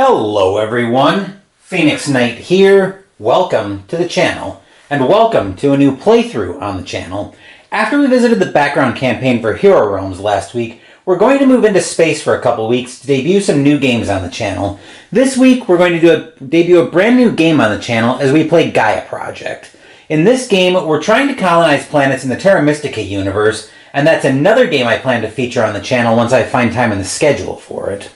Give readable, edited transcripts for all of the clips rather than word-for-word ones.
Hello everyone, Phoenix Knight here. Welcome to the channel, and welcome to a new playthrough on the channel. After we visited the background campaign for Hero Realms last week, we're going to move into space for a couple weeks to debut some new games on the channel. This week we're going to debut a brand new game on the channel as we play Gaia Project. In this game, we're trying to colonize planets in the Terra Mystica universe, and that's another game I plan to feature on the channel once I find time in the schedule for it.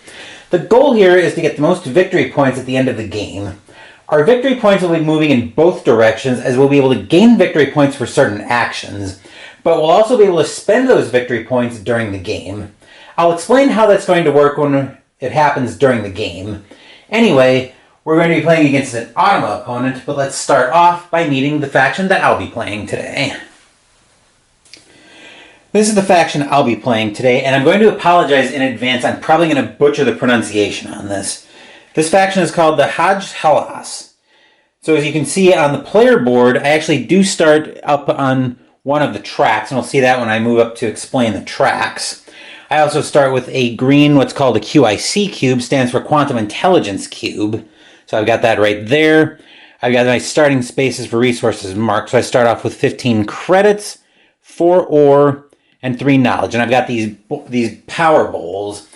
The goal here is to get the most victory points at the end of the game. Our victory points will be moving in both directions, as we'll be able to gain victory points for certain actions, but we'll also be able to spend those victory points during the game. I'll explain how that's going to work when it happens during the game. Anyway, we're going to be playing against an Automa opponent, but let's start off by meeting the faction that I'll be playing today. This is the faction I'll be playing today, and I'm going to apologize in advance. I'm probably going to butcher the pronunciation on this. This faction is called the Hajj Halas. So as you can see on the player board, I actually do start up on one of the tracks, and we'll see that when I move up to explain the tracks. I also start with a green, what's called a QIC cube, stands for Quantum Intelligence Cube. So I've got that right there. I've got my starting spaces for resources marked, so I start off with 15 credits, 4 ore, and 3 knowledge. And I've got these power bowls,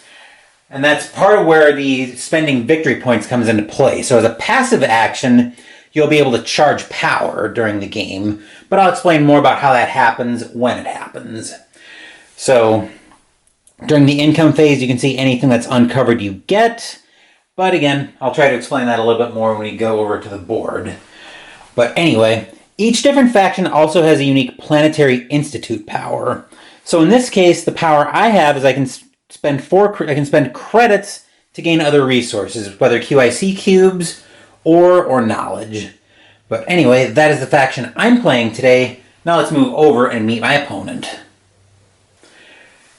and that's part of where the spending victory points comes into play. So as a passive action, you'll be able to charge power during the game, but I'll explain more about how that happens when it happens. So during the income phase, you can see anything that's uncovered you get, but again, I'll try to explain that a little bit more when we go over to the board. But anyway, each different faction also has a unique planetary institute power. So in this case, the power I have is I can spend credits to gain other resources, whether QIC cubes or knowledge. But anyway, that is the faction I'm playing today. Now let's move over and meet my opponent.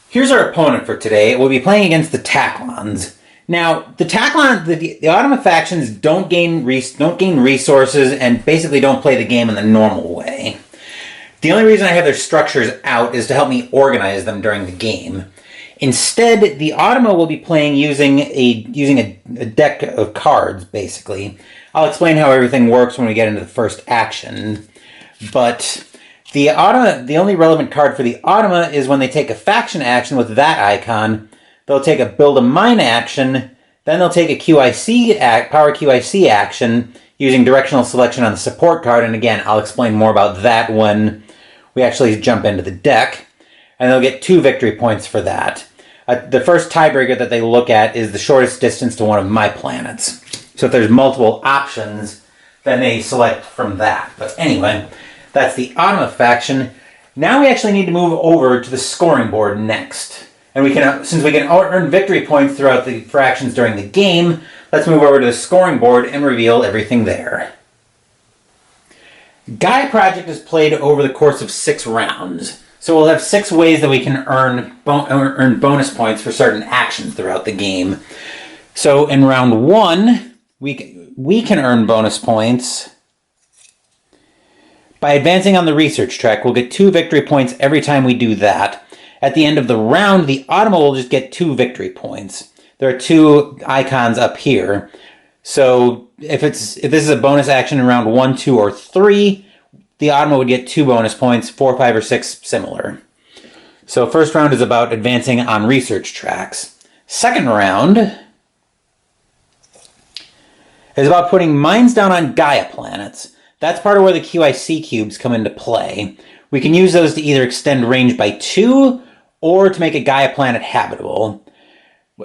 Here's our opponent for today. We'll be playing against the Taclons. Now, the Automa factions don't gain resources and basically don't play the game in the normal way. The only reason I have their structures out is to help me organize them during the game. Instead, the Automa will be playing using a deck of cards, basically. I'll explain how everything works when we get into the first action. But the only relevant card for the Automa is when they take a faction action with that icon. They'll take a Build a Mine action, then they'll take a Power QIC action using directional selection on the support card, and again, I'll explain more about that when we actually jump into the deck, and they'll get 2 victory points for that. The first tiebreaker that they look at is the shortest distance to one of my planets. So if there's multiple options, then they select from that. But anyway, that's the Automa faction. Now we actually need to move over to the scoring board next. And since we can earn victory points throughout the fractions during the game, let's move over to the scoring board and reveal everything there. Gaia Project is played over the course of 6 rounds. So we'll have 6 ways that we can earn bonus points for certain actions throughout the game. So in round 1, we can earn bonus points by advancing on the research track. We'll get 2 victory points every time we do that. At the end of the round, the Automa will just get 2 victory points. There are 2 icons up here. So if this is a bonus action in round 1, 2, or 3, the Automa would get 2 bonus points, 4, 5, or 6 similar. So first round is about advancing on research tracks. Second round is about putting mines down on Gaia planets. That's part of where the QIC cubes come into play. We can use those to either extend range by 2 or to make a Gaia planet habitable.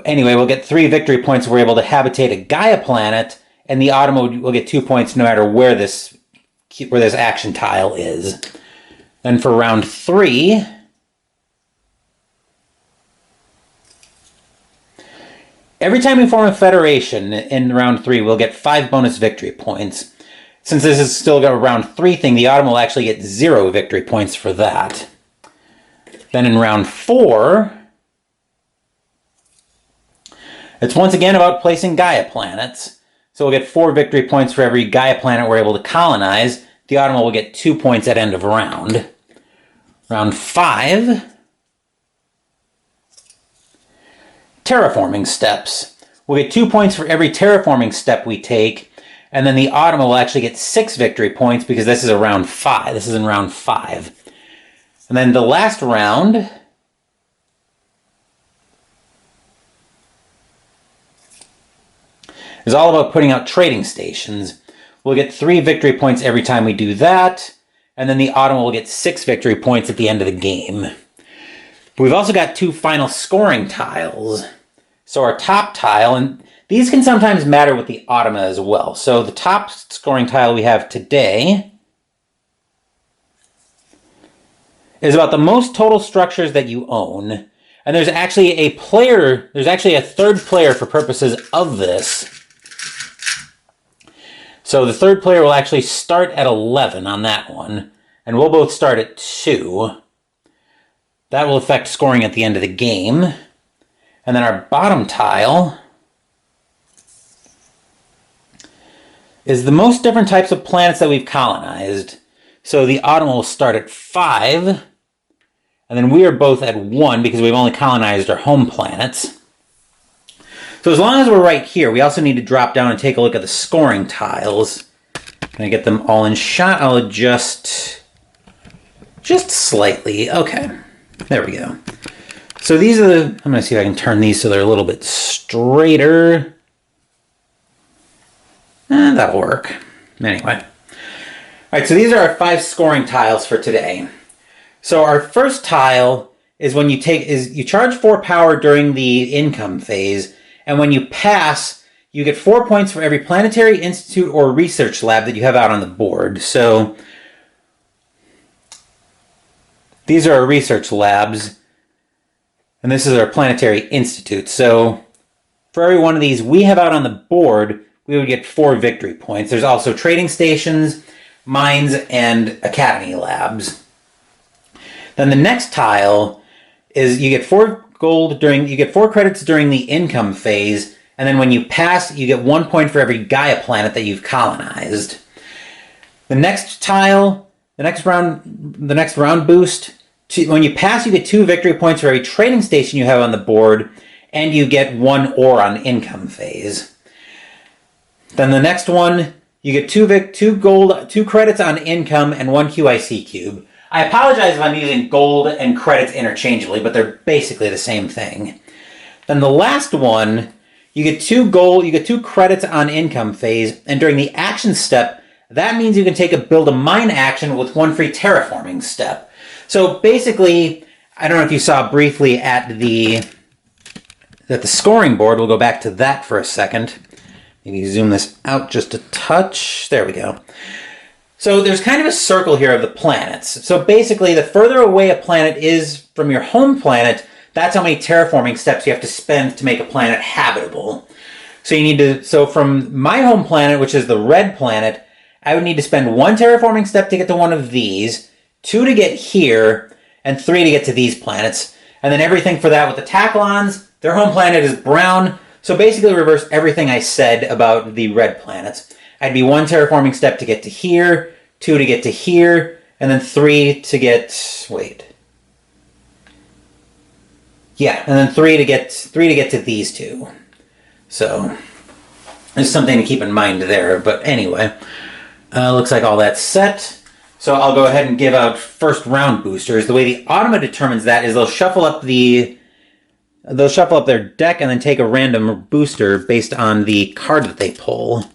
Anyway, we'll get 3 victory points if we're able to habitate a Gaia planet, and the Automa will get 2 points no matter where this action tile is. Then for round 3, every time we form a federation in round 3, we'll get 5 bonus victory points. Since this is still a round 3 thing, the Automa will actually get 0 victory points for that. Then in round 4, it's once again about placing Gaia planets. So we'll get 4 victory points for every Gaia planet we're able to colonize. The Automa will get 2 points at end of round. Round 5, terraforming steps. we'll get 2 points for every terraforming step we take, and then the Automa will actually get 6 victory points because this is a round 5. This is in round 5. And then the last round is all about putting out trading stations. We'll get 3 victory points every time we do that, and then the Automa will get 6 victory points at the end of the game. We've also got 2 final scoring tiles. So our top tile, and these can sometimes matter with the Automa as well. So the top scoring tile we have today is about the most total structures that you own. And there's actually a third player for purposes of this. So the third player will actually start at 11 on that one, and we'll both start at 2. That will affect scoring at the end of the game. And then our bottom tile is the most different types of planets that we've colonized. So the Automa will start at 5, and then we are both at 1 because we've only colonized our home planets. So as long as we're right here, we also need to drop down and take a look at the scoring tiles. Can I get them all in shot? I'll adjust just slightly. Okay, there we go. So these are the, I'm going to see if I can turn these so they're a little bit straighter. That'll work. Anyway. All right, so these are our 5 scoring tiles for today. So our first tile is when you charge 4 power during the income phase, and when you pass, you get 4 points for every planetary, institute, or research lab that you have out on the board. So these are our research labs, and this is our planetary institute. So for every one of these we have out on the board, we would get 4 victory points. There's also trading stations, mines, and academy labs. Then the next tile is you get 4 credits during the income phase, and then when you pass, you get 1 point for every Gaia planet that you've colonized. The next tile, the next round boost, when you pass, you get 2 victory points for every trading station you have on the board, and you get 1 ore on income phase. Then the next one, you get 2 gold, 2 credits on income, and 1 QIC cube. I apologize if I'm using gold and credits interchangeably, but they're basically the same thing. Then the last one, you get 2 credits on income phase, and during the action step, that means you can take a build a mine action with 1 free terraforming step. So basically, I don't know if you saw briefly at the scoring board, we'll go back to that for a second. Maybe zoom this out just a touch. There we go. So there's kind of a circle here of the planets. So basically, the further away a planet is from your home planet, that's how many terraforming steps you have to spend to make a planet habitable. So from my home planet, which is the red planet, I would need to spend 1 terraforming step to get to one of these, 2 to get here, and 3 to get to these planets. And then everything for that with the Taclons, their home planet is brown. So basically reverse everything I said about the red planets. I'd be 1 terraforming step to get to here, 2 to get to here, and then 3 to get, and then 3 to get to these 2. So there's something to keep in mind there. But anyway, looks like all that's set. So I'll go ahead and give out first round boosters. The way the Automa determines that is they'll shuffle up their deck and then take a random booster based on the card that they pull.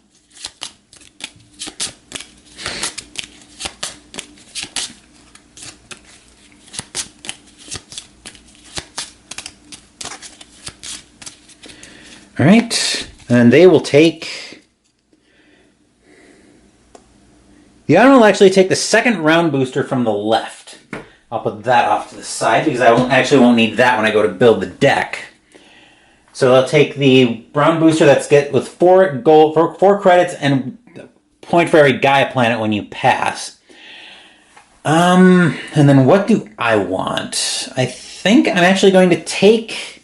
All right, and they will take... The Automa will actually take the second round booster from the left. I'll put that off to the side because I won't need that when I go to build the deck. So they'll take the brown booster that's get with 4 credits and a point for every Gaia planet when you pass. And then what do I want? I think I'm actually going to take...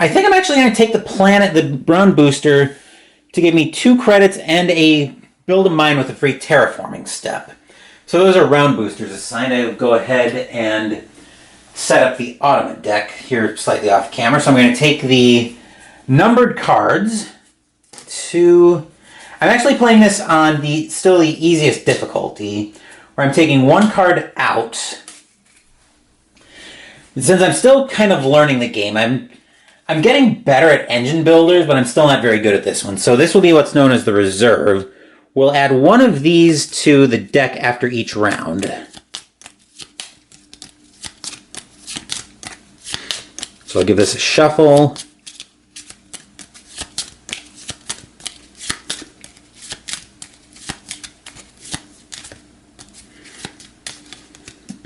the brown booster to give me 2 credits and a build a mine with a free terraforming step. So those are round boosters assigned. I'll go ahead and set up the Ottoman deck here slightly off camera. So I'm going to take the numbered cards to... I'm actually playing this on still the easiest difficulty, where I'm taking one card out. Since I'm still kind of learning the game, I'm getting better at engine builders, but I'm still not very good at this one. So this will be what's known as the reserve. We'll add one of these to the deck after each round. So I'll give this a shuffle.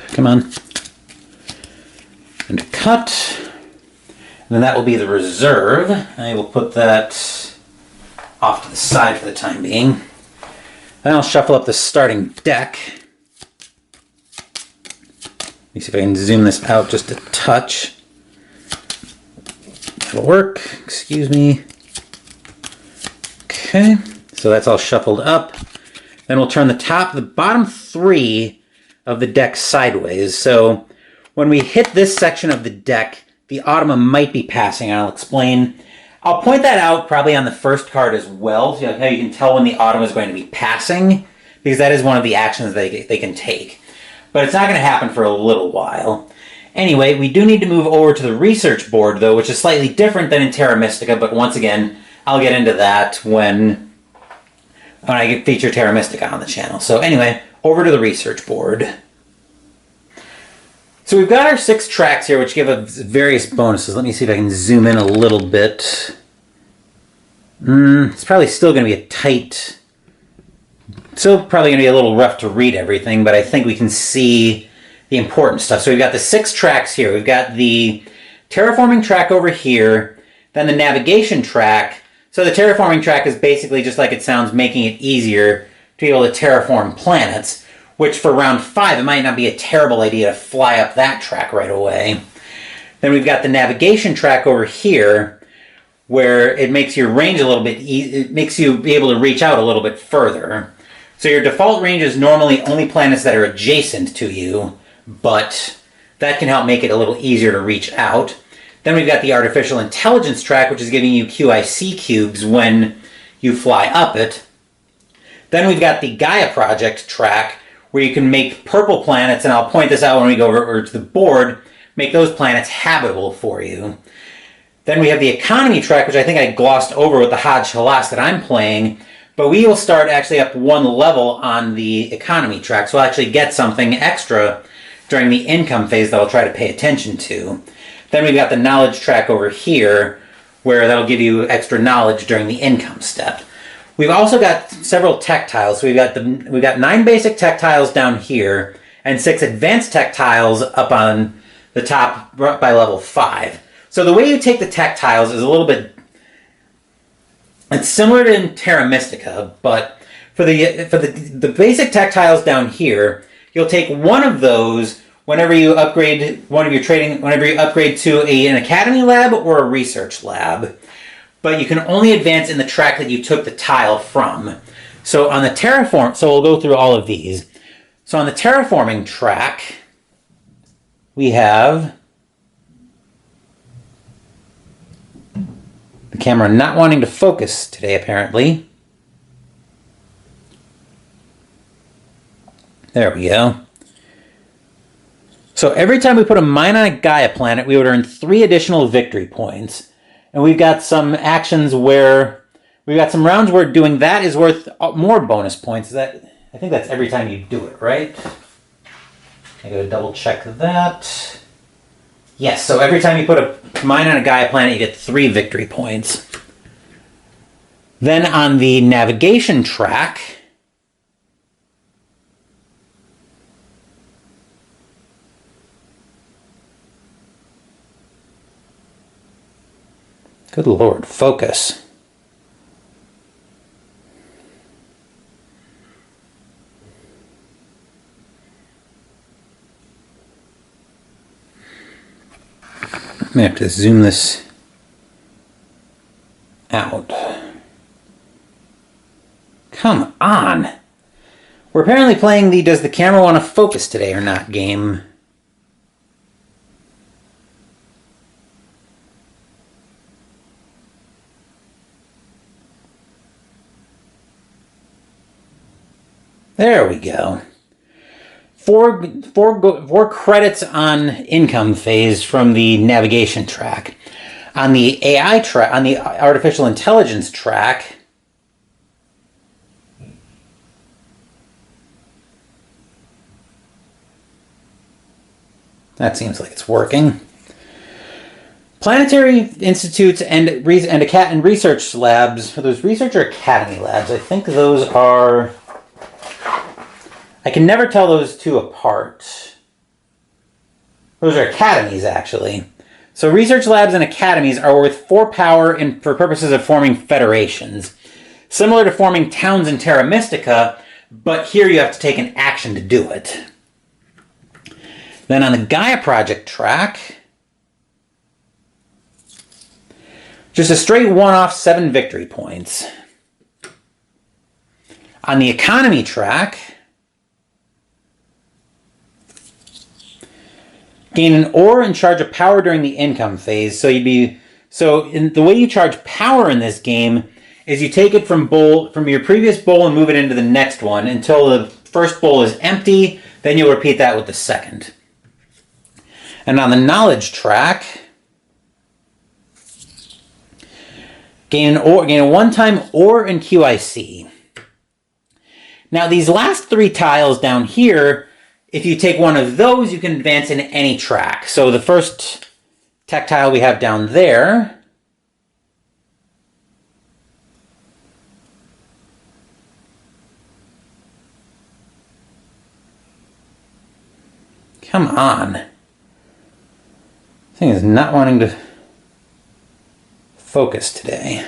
Come on. And a cut. And then that will be the reserve. I will put that off to the side for the time being. Then I'll shuffle up the starting deck. Let me see if I can zoom this out just a touch. That'll work. Excuse me. Okay. So that's all shuffled up. Then we'll turn the bottom three of the deck sideways. So when we hit this section of the deck, the Ottoman might be passing, and I'll explain. I'll point that out probably on the first card as well, so how you can tell when the Ottoman is going to be passing, because that is one of the actions they can take. But it's not going to happen for a little while. Anyway, we do need to move over to the research board, though, which is slightly different than in Terra Mystica, but once again, I'll get into that when I feature Terra Mystica on the channel. So anyway, over to the research board. So we've got our 6 tracks here, which give us various bonuses. Let me see if I can zoom in a little bit. It's probably still going to be a tight... Still probably going to be a little rough to read everything, but I think we can see the important stuff. So we've got the 6 tracks here. We've got the terraforming track over here, then the navigation track. So the terraforming track is basically just like it sounds, making it easier to be able to terraform planets. Which for round 5, it might not be a terrible idea to fly up that track right away. Then we've got the navigation track over here, where it makes your range a little bit it makes you be able to reach out a little bit further. So your default range is normally only planets that are adjacent to you, but that can help make it a little easier to reach out. Then we've got the artificial intelligence track, which is giving you QIC cubes when you fly up it. Then we've got the Gaia Project track, where you can make purple planets, and I'll point this out when we go over to the board, make those planets habitable for you. Then we have the economy track, which I think I glossed over with the Hajj Halas that I'm playing, but we will start actually up one level on the economy track, so we'll actually get something extra during the income phase that I'll try to pay attention to. Then we've got the knowledge track over here, where that'll give you extra knowledge during the income step. We've also got several tech tiles. So we've got 9 basic tech tiles down here, and 6 advanced tech tiles up on the top by level 5. So the way you take the tech tiles is a little bit... It's similar to Terra Mystica, but for the basic tech tiles down here, you'll take one of those whenever you upgrade whenever you upgrade to an academy lab or a research lab. But you can only advance in the track that you took the tile from. So on the so we'll go through all of these. So on the terraforming track, we have the camera not wanting to focus today, apparently. There we go. So every time we put a mine on a Gaia planet, we would earn 3 additional victory points. And we've got some actions where, we've got some rounds where doing that is worth more bonus points. I think that's every time you do it, right? I gotta double check that. Yes, so every time you put a mine on a Gaia planet, you get 3 victory points. Then on the navigation track, good Lord, focus. I'm going to have to zoom this out. Come on! We're apparently playing the Does the Camera Want to Focus Today or Not game. There we go. Four credits on income phase from the navigation track. On the AI track, on the artificial intelligence track, that seems like it's working. Planetary institutes and research labs. Are those research or academy labs? I think those are. I can never tell those two apart. Those are academies, actually. So research labs and academies are worth 4 power for purposes of forming federations. Similar to forming towns in Terra Mystica, but here you have to take an action to do it. Then on the Gaia Project track, just a straight one-off 7 victory points. On the economy track, gain an ore and charge a power during the income phase. So the way you charge power in this game is you take it from your previous bowl and move it into the next one until the first bowl is empty. Then you'll repeat that with the second. And on the knowledge track, gain a one-time ore and QIC. Now these last 3 tiles down here, if you take one of those, you can advance in any track. So the first tech tile we have down there, come on. This thing is not wanting to focus today.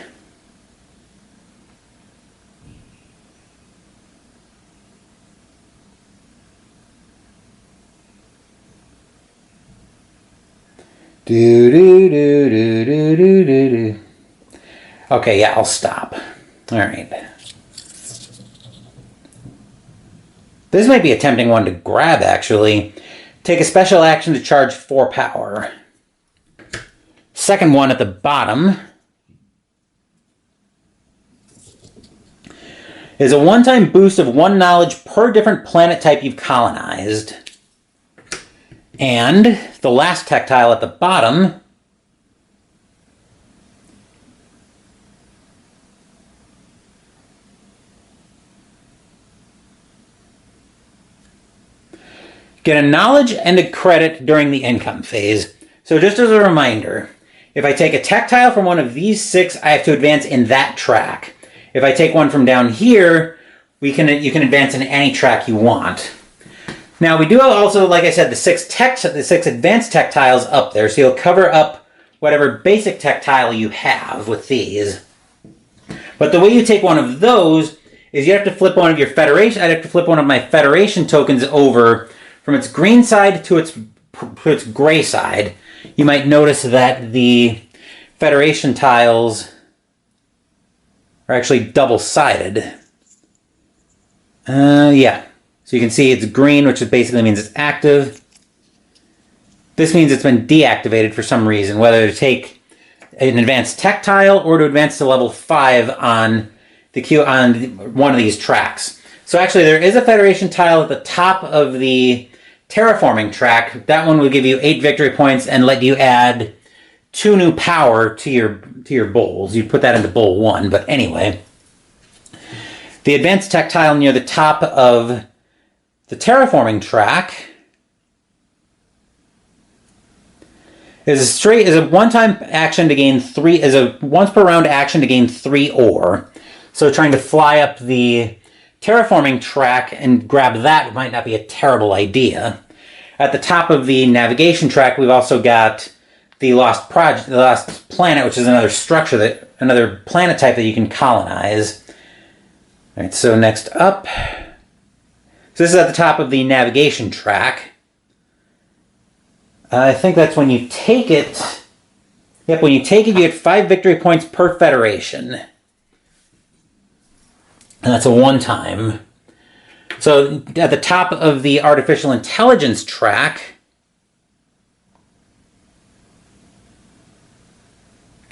Okay, yeah, I'll stop. All right. This might be a tempting one to grab, actually. Take a special action to charge 4 power. Second one at the bottom is a one-time boost of 1 knowledge per different planet type you've colonized. And the last tech tile at the bottom get a knowledge and a credit during the income phase. So just as a reminder, if I take a tech tile from one of these 6, I have to advance in that track. If I take one from down here, you can advance in any track you want. Now we do also, like I said, the 6 advanced tech tiles up there, so you'll cover up whatever basic tech tile you have with these. But the way you take one of those is you have to flip one of your Federation. I'd have to flip one of my Federation tokens over from its green side to its gray side. You might notice that the Federation tiles are actually double-sided. Yeah. So you can see it's green, which basically means it's active. This means it's been deactivated for some reason, whether to take an advanced tech tile or to advance to level 5 on one of these tracks. So actually there is a Federation tile at the top of the terraforming track. That one will give you 8 victory points and let you add 2 new power to your bowls. You put that into bowl 1, but anyway. The advanced tech tile near the top of the terraforming track is a one-time action to gain 3, is a once per round action to gain 3 ore. So trying to fly up the terraforming track and grab that might not be a terrible idea. At the top of the navigation track, we've also got the Lost Planet, which is another planet type that you can colonize. All right, so next up. So this is at the top of the navigation track. I think that's when you take it. Yep, when you take it, you get 5 victory points per Federation. And that's a one-time. So at the top of the artificial intelligence track,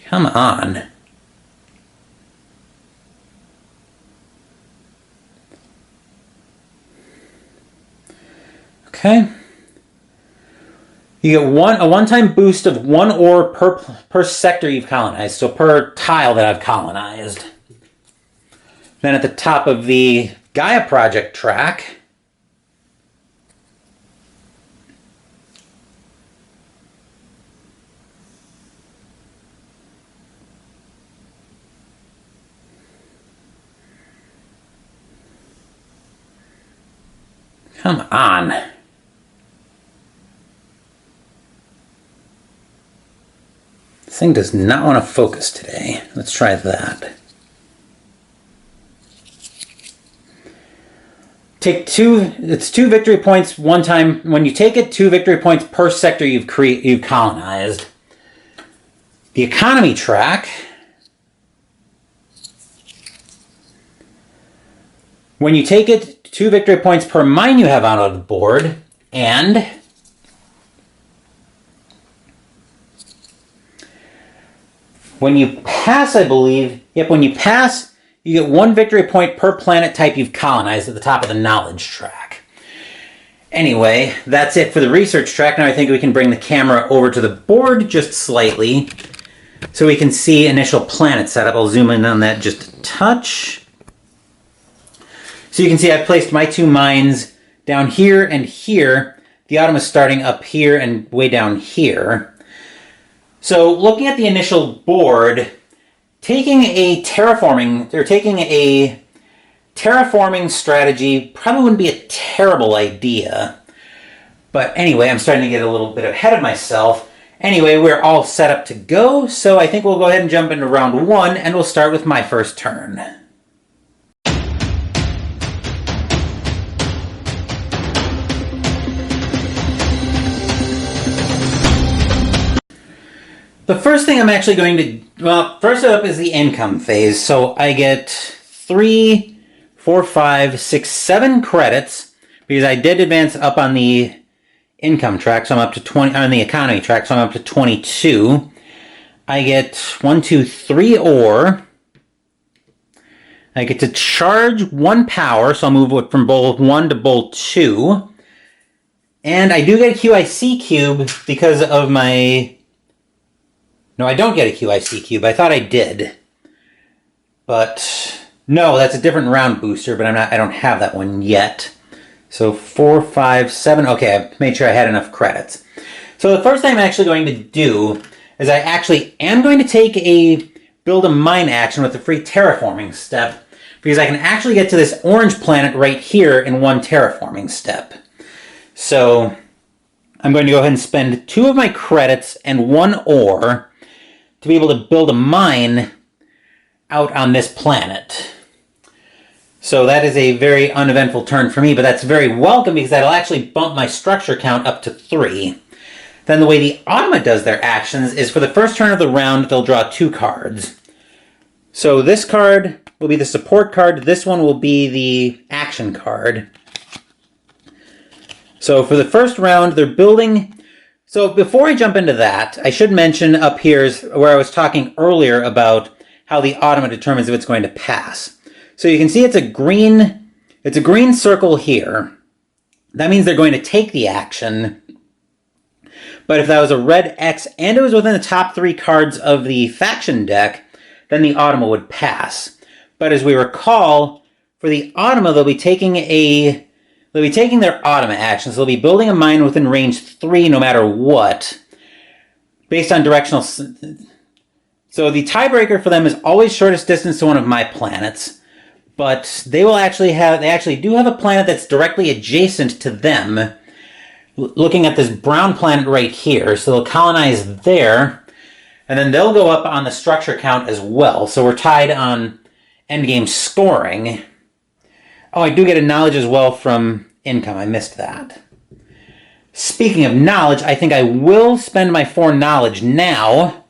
come on. Okay. You get a one-time boost of 1 ore per sector you've colonized, so per tile that I've colonized. Then at the top of the Gaia Project track, come on. This thing does not want to focus today. Let's try that. Take it's 2 victory points one time. When you take it, 2 victory points per sector you've colonized. The economy track. When you take it, 2 victory points per mine you have out on the board. And when you pass, I believe, when you pass, you get 1 victory point per planet type you've colonized at the top of the knowledge track. Anyway, that's it for the research track. Now I think we can bring the camera over to the board just slightly so we can see initial planet setup. I'll zoom in on that just a touch. So you can see I've placed my 2 mines down here and here. The Autumn is starting up here and way down here. So looking at the initial board, taking a terraforming strategy probably wouldn't be a terrible idea. But anyway, I'm starting to get a little bit ahead of myself. Anyway, we're all set up to go, so I think we'll go ahead and jump into round 1, and we'll start with my first turn. The first thing I'm actually going to, well, first up is the income phase. So I get 3, 4, 5, 6, 7 credits because I did advance up on the income track, so I'm up to 20, on the economy track, so I'm up to 22. I get 1, 2, 3 ore. I get to charge 1 power, so I'll move from bowl 1 to bowl 2. And I do get a QIC cube because of my... No, I don't get a QIC cube. I thought I did. But no, that's a different round booster, but I don't have that one yet. So 4, 5, 7. Okay, I made sure I had enough credits. So the first thing I'm actually going to do is I actually am going to take a build a mine action with a free terraforming step because I can actually get to this orange planet right here in 1 terraforming step. So I'm going to go ahead and spend 2 of my credits and 1 ore to be able to build a mine out on this planet. So that is a very uneventful turn for me, but that's very welcome because that'll actually bump my structure count up to 3. Then the way the Automa does their actions is for the first turn of the round, they'll draw 2 cards. So this card will be the support card. This one will be the action card. So for the first round, they're building... So before I jump into that, I should mention up here is where I was talking earlier about how the Automa determines if it's going to pass. So you can see it's a green circle here. That means they're going to take the action. But if that was a red X and it was within the top 3 cards of the faction deck, then the Automa would pass. But as we recall, for the Automa, they'll be taking their Automa actions. They'll be building a mine within range 3 no matter what, based on directional... So the tiebreaker for them is always shortest distance to one of my planets, but they actually do have a planet that's directly adjacent to them, looking at this brown planet right here. So they'll colonize there, and then they'll go up on the structure count as well. So we're tied on endgame scoring. Oh, I do get a knowledge as well from income. I missed that. Speaking of knowledge, I think I will spend my 4 knowledge now,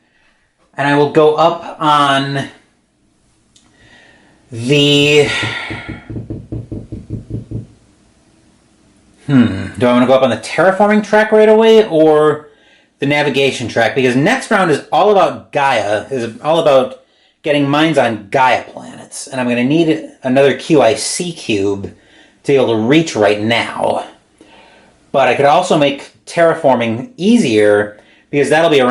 and I will go up on the... Do I want to go up on the terraforming track right away, or the navigation track? Because next round is all about Gaia, is all about getting mines on Gaia planets, and I'm going to need another QIC cube to be able to reach right now. But I could also make terraforming easier because that'll be in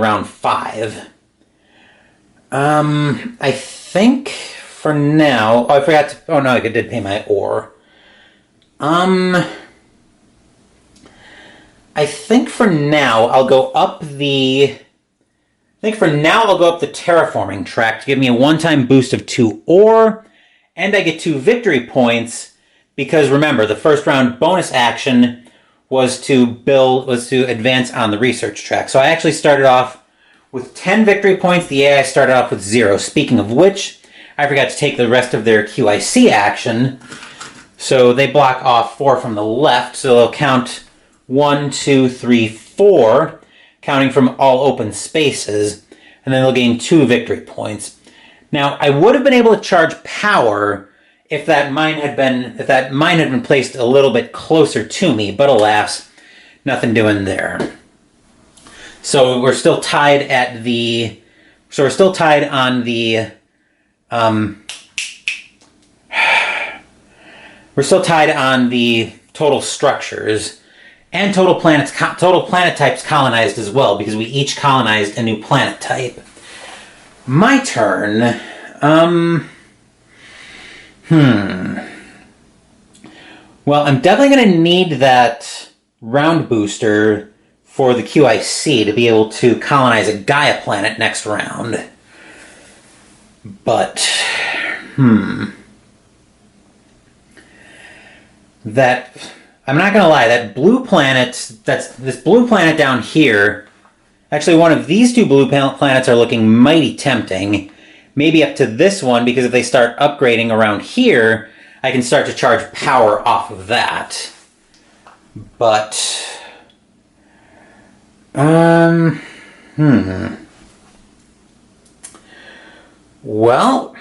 round 5. I think for now. Oh, I forgot to. Oh no, I did pay my ore. I think for now I'll go up the. terraforming track to give me a one-time boost of 2 ore, and I get 2 victory points because remember the first round bonus action was to advance on the research track. So I actually started off with 10 victory points. The AI started off with 0. Speaking of which, I forgot to take the rest of their QIC action. So they block off 4 from the left, so they'll count 1, 2, 3, 4, counting from all open spaces, and then they'll gain 2 victory points. Now, I would have been able to charge power if that mine had been placed a little bit closer to me, but alas, nothing doing there. So we're still tied on the total structures and total planet types colonized as well, because we each colonized a new planet type. My turn. Well, I'm definitely going to need that round booster for the QIC to be able to colonize a Gaia planet next round. But, that, I'm not going to lie, that blue planet, this blue planet down here, actually one of these 2 blue planets are looking mighty tempting. Maybe up to this one, because if they start upgrading around here, I can start to charge power off of that. But, well,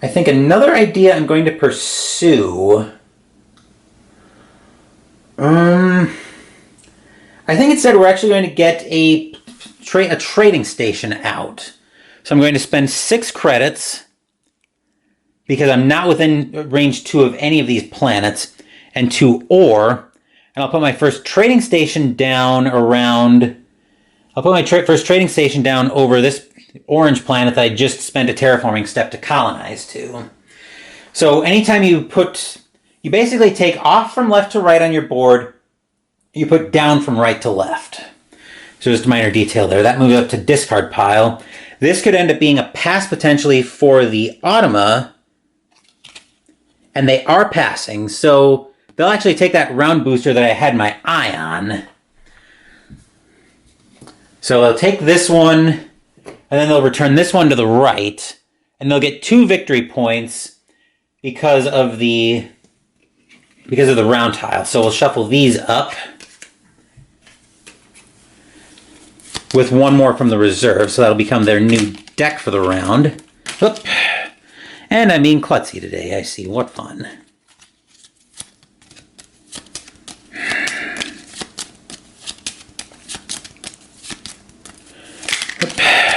I think another idea I'm going to pursue, I think instead we're actually going to get a trading station out. So I'm going to spend 6 credits because I'm not within range 2 of any of these planets, and 2 ore, and I'll put my first trading station down over this orange planet that I just spent a terraforming step to colonize to. So anytime you basically take off from left to right on your board, you put down from right to left. So just a minor detail there. That moves up to discard pile. This could end up being a pass potentially for the Automa, and they are passing, so they'll actually take that round booster that I had my eye on. So they'll take this one, and then they'll return this one to the right, and they'll get 2 victory points because of the round tile. So we'll shuffle these up with 1 more from the reserve, so that'll become their new deck for the round. Oop. And I'm being klutzy today, I see. What fun.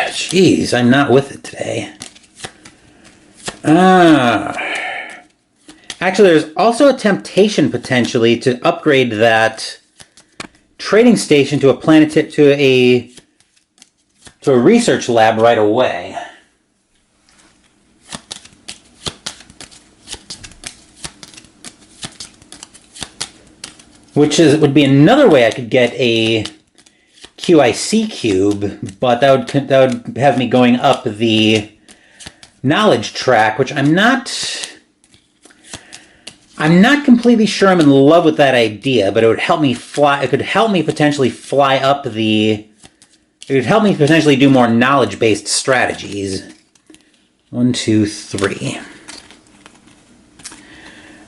Jeez, I'm not with it today. Actually, there's also a temptation potentially to upgrade that trading station to a research lab right away. Which would be another way I could get a QIC cube, but that would have me going up the knowledge track, which I'm not completely sure I'm in love with that idea, but it would help me fly. It could help me potentially fly up the. It would help me potentially do more knowledge-based strategies. 1, 2, 3.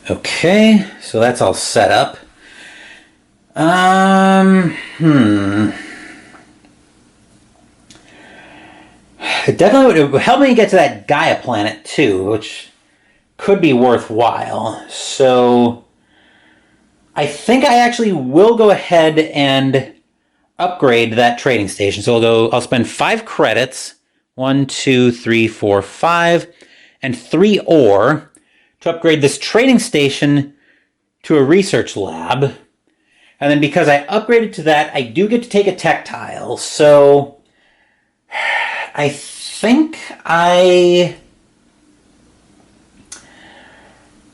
Okay, so that's all set up. It definitely would help me get to that Gaia planet too, which could be worthwhile. So I think I actually will go ahead and upgrade that trading station. So I'll spend 5 credits, 1, 2, 3, 4, 5, and 3 ore to upgrade this trading station to a research lab. And then because I upgraded to that, I do get to take a tech tile. So I think I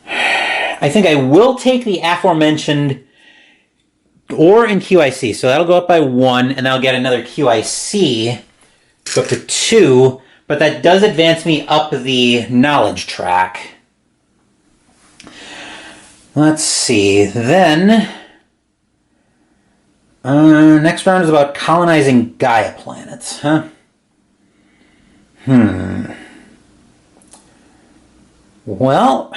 will take the aforementioned ore and QIC. So that'll go up by 1, and I'll get another QIC, go up to 2, but that does advance me up the knowledge track. Let's see, then next round is about colonizing Gaia planets, huh? Well,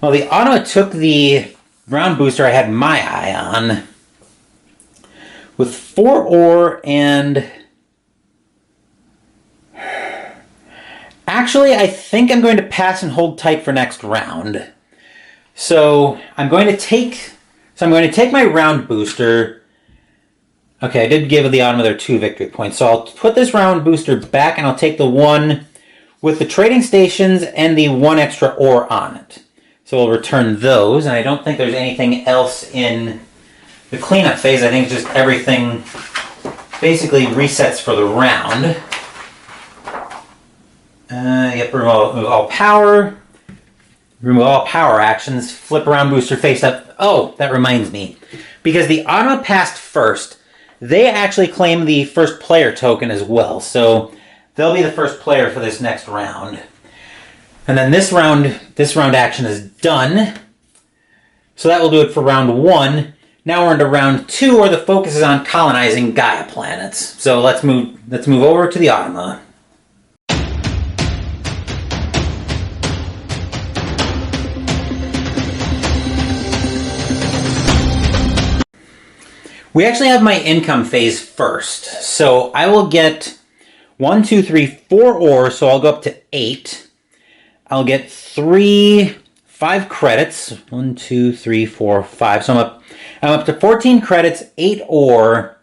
the Automa took the round booster I had my eye on with 4 ore and... Actually, I think I'm going to pass and hold tight for next round. So I'm going to take my round booster. Okay, I did give the Automa their 2 victory points. So I'll put this round booster back and I'll take the 1 with the trading stations and the 1 extra ore on it. So we'll return those, and I don't think there's anything else in the cleanup phase. I think just everything basically resets for the round. Yep, remove all power. Remove all power actions. Flip around booster face up. Oh, that reminds me. Because the Automa passed first, they actually claim the first player token as well. So they'll be the first player for this next round. And then this round action is done. So that will do it for round 1. Now we're into round 2, where the focus is on colonizing Gaia planets. So let's move over to the Automa. We actually have my income phase first. So I will get 1, 2, 3, 4 ore, so I'll go up to 8. I'll get 5 credits. 1, 2, 3, 4, 5. So I'm up to 14 credits, 8 ore.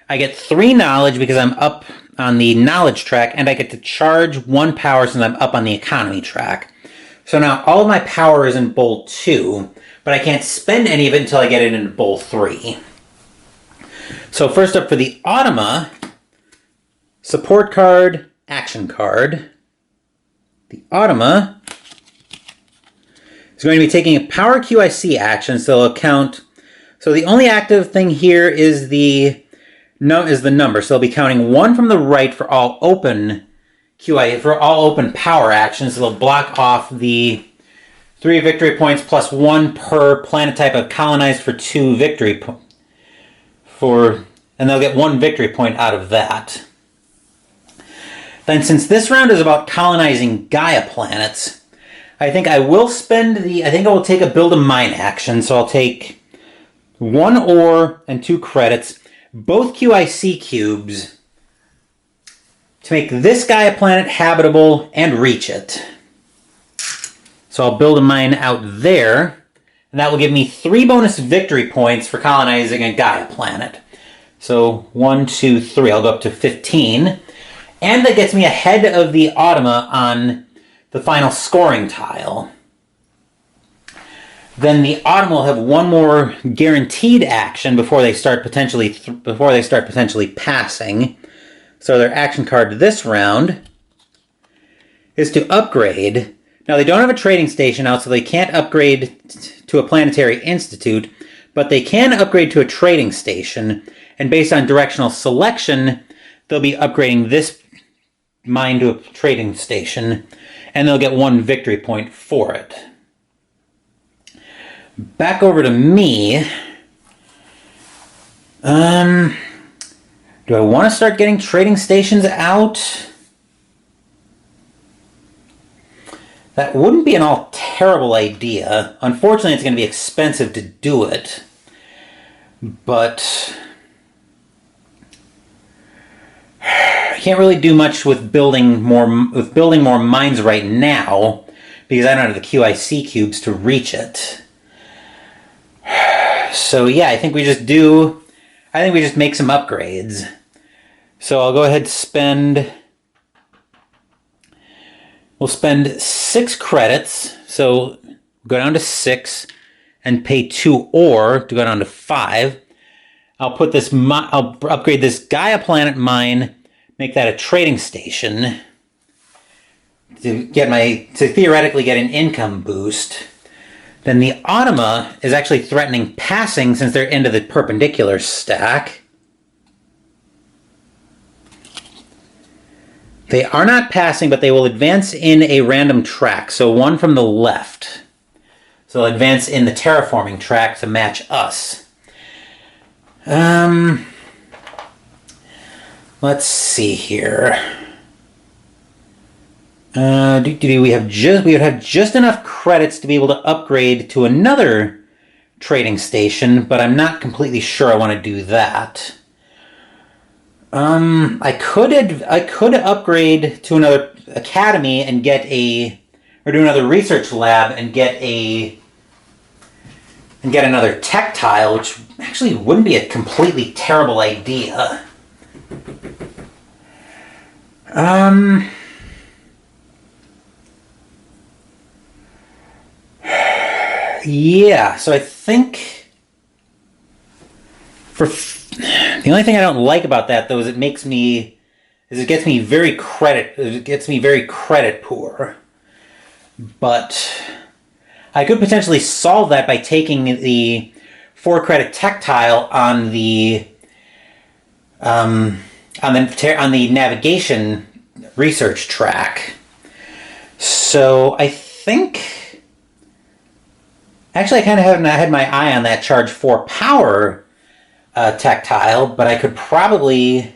I get 3 knowledge because I'm up on the knowledge track, and I get to charge 1 power since I'm up on the economy track. So now all of my power is in bowl 2, but I can't spend any of it until I get it into bowl 3. So first up for the Automa, support card, action card. The Automa is going to be taking a power QIC action, so it'll count. So the only active thing here is the number. So they'll be counting 1 from the right for all open power actions. So they'll block off the 3 victory points plus 1 per planet type of colonized for 2 victory points. And they'll get 1 victory point out of that. Then since this round is about colonizing Gaia planets, I think I will take a build a mine action. So I'll take 1 ore and 2 credits, both QIC cubes, to make this Gaia planet habitable and reach it. So I'll build a mine out there, and that will give me 3 bonus victory points for colonizing a Gaia planet. So 1, 2, 3, I'll go up to 15. And that gets me ahead of the Automa on the final scoring tile. Then the Automa will have 1 more guaranteed action before they start potentially passing. So their action card this round is to upgrade. Now they don't have a trading station out, so they can't upgrade to a planetary institute, but they can upgrade to a trading station. And based on directional selection, they'll be upgrading this mine to a trading station, and they'll get 1 victory point for it. Back over to me. Do I want to start getting trading stations out? That wouldn't be an all terrible idea. Unfortunately, it's going to be expensive to do it. But I can't really do much with building more mines right now because I don't have the QIC cubes to reach it. So yeah, I think we just make some upgrades. So I'll go ahead and spend We'll spend 6 credits, so go down to 6 and pay 2 ore to go down to 5. I'll upgrade this Gaia planet mine, make that a trading station to theoretically get an income boost. Then the Automa is actually threatening passing since they're into the perpendicular stack. They are not passing, but they will advance in a random track. So one from the left. So they'll advance in the terraforming track to match us. Let's see here. We would have just enough credits to be able to upgrade to another trading station, but I'm not completely sure I want to do that. I could upgrade to another academy and or do another research lab and get another tech tile, which actually wouldn't be a completely terrible idea. Yeah, so I think the only thing I don't like about that though is it gets me very credit poor. But I could potentially solve that by taking the 4 credit tech tile on the navigation research track. So I think actually I kind of had my eye on that charge 4 power tech tile, but I could probably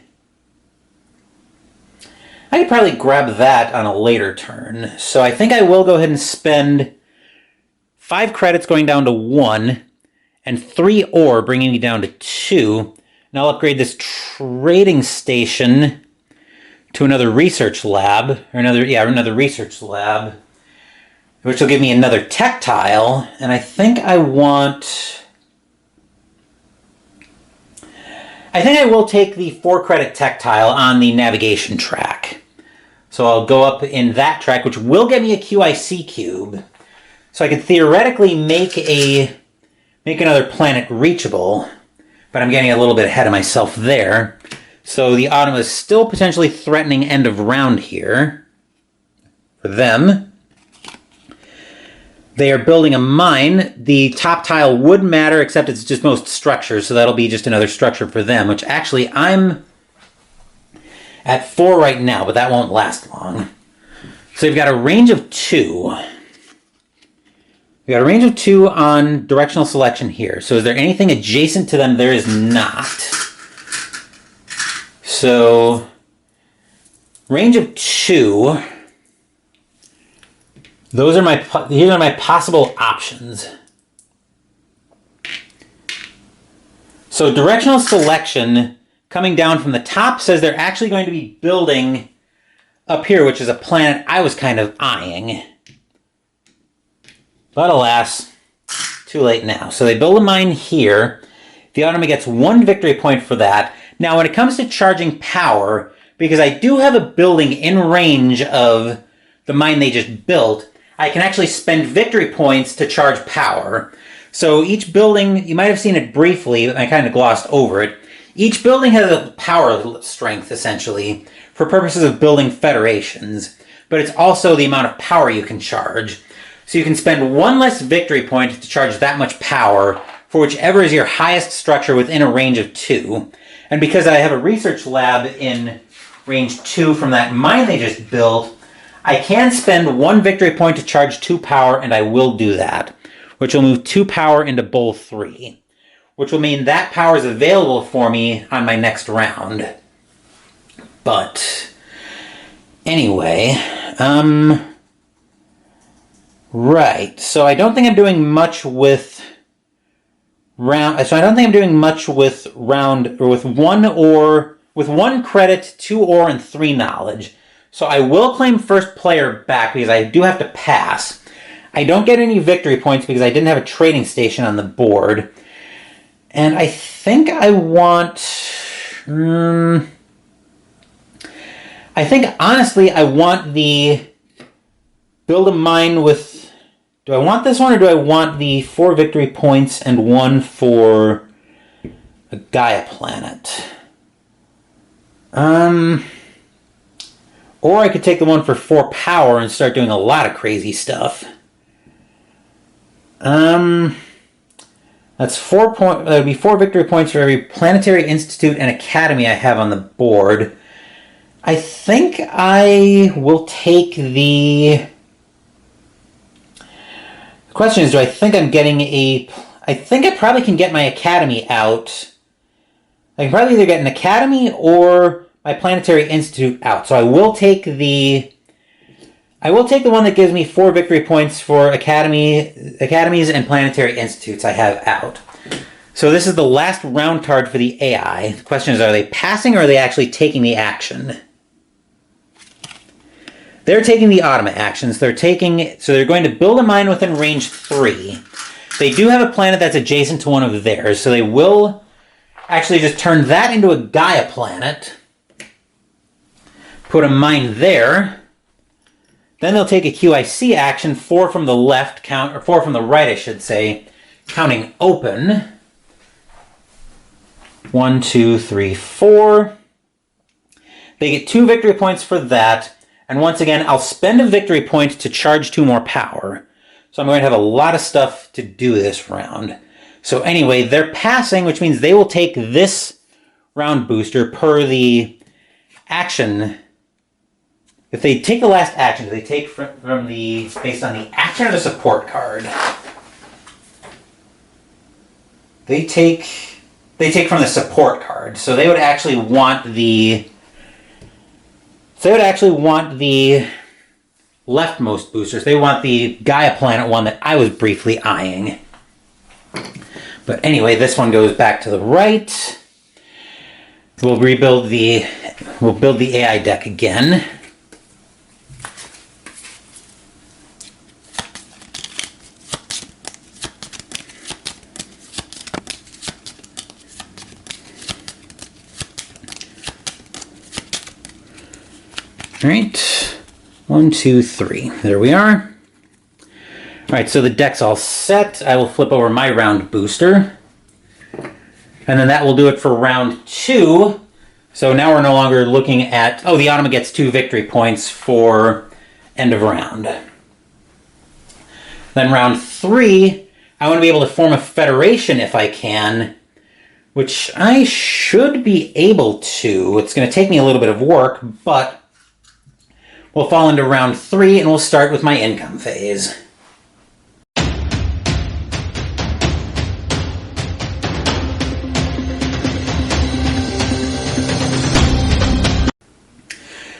grab that on a later turn. So I think I will go ahead and spend 5 credits going down to 1 and 3 ore bringing me down to 2. And I'll upgrade this trading station to another research lab, another research lab, which will give me another tech tile. And I think I will take the 4 credit tech tile on the navigation track. So I'll go up in that track, which will get me a QIC cube. So I can theoretically make another planet reachable, but I'm getting a little bit ahead of myself there. So the Automa is still potentially threatening end of round here for them. They are building a mine. The top tile would matter, except it's just most structures, so that'll be just another structure for them, which actually I'm at 4 right now, but that won't last long. So you've got a range of 2. We got a range of 2 on directional selection here. So is there anything adjacent to them? There is not. So range of 2. These are my possible options. So directional selection coming down from the top says they're actually going to be building up here, which is a planet I was kind of eyeing. But alas, too late now. So they build a mine here. The Automa gets 1 victory point for that. Now when it comes to charging power, because I do have a building in range of the mine they just built, I can actually spend victory points to charge power. So each building, you might have seen it briefly, but I kind of glossed over it. Each building has a power strength, essentially, for purposes of building federations, but it's also the amount of power you can charge. So you can spend 1 less victory point to charge that much power for whichever is your highest structure within a range of 2. And because I have a research lab in range 2 from that mine they just built, I can spend 1 victory point to charge 2 power, and I will do that, which will move 2 power into bowl 3, which will mean that power is available for me on my next round. But anyway, right. So I don't think I'm doing much with round. So I don't think I'm doing much with round or with 1 credit, 2 ore, and 3 knowledge. So I will claim first player back because I do have to pass. I don't get any victory points because I didn't have a trading station on the board. And I think I want... I think, honestly, I want the build a mine with... Do I want this one, or do I want the 4 victory points and 1 for a Gaia planet? Or I could take the one for 4 power and start doing a lot of crazy stuff. That's 4 point. That would be 4 victory points for every planetary institute and academy I have on the board. I think I will take the... The question is, do I think I'm getting a... I think I probably can get my academy out. I can probably either get an academy or my planetary institute out. So I will take the... I will take the one that gives me 4 victory points for academies and planetary institutes I have out. So this is the last round card for the AI. The question is, are they passing or are they actually taking the action? They're taking the automa actions. So they're going to build a mine within range 3. They do have a planet that's adjacent to one of theirs, so they will actually just turn that into a Gaia planet. Put a mine there. Then they'll take a QIC action, 4 from the left, or 4 from the right, I should say, counting open. 1, 2, 3, 4. They get 2 victory points for that. And once again, I'll spend a victory point to charge 2 more power. So I'm going to have a lot of stuff to do this round. So anyway, they're passing, which means they will take this round booster per the action. If they take the last action, do they take from the... based on the action or the support card? They take from the support card. So they would actually want the... So they would actually want the leftmost boosters. They want the Gaia planet one that I was briefly eyeing. But anyway, this one goes back to the right. We'll build the AI deck again. All right, 1, 2, 3. There we are. All right, so the deck's all set. I will flip over my round booster. And then that will do it for round 2. So now we're no longer looking at... Oh, the automa gets 2 victory points for end of round. Then round 3, I want to be able to form a federation if I can, which I should be able to. It's going to take me a little bit of work, but... We'll fall into round 3, and we'll start with my income phase.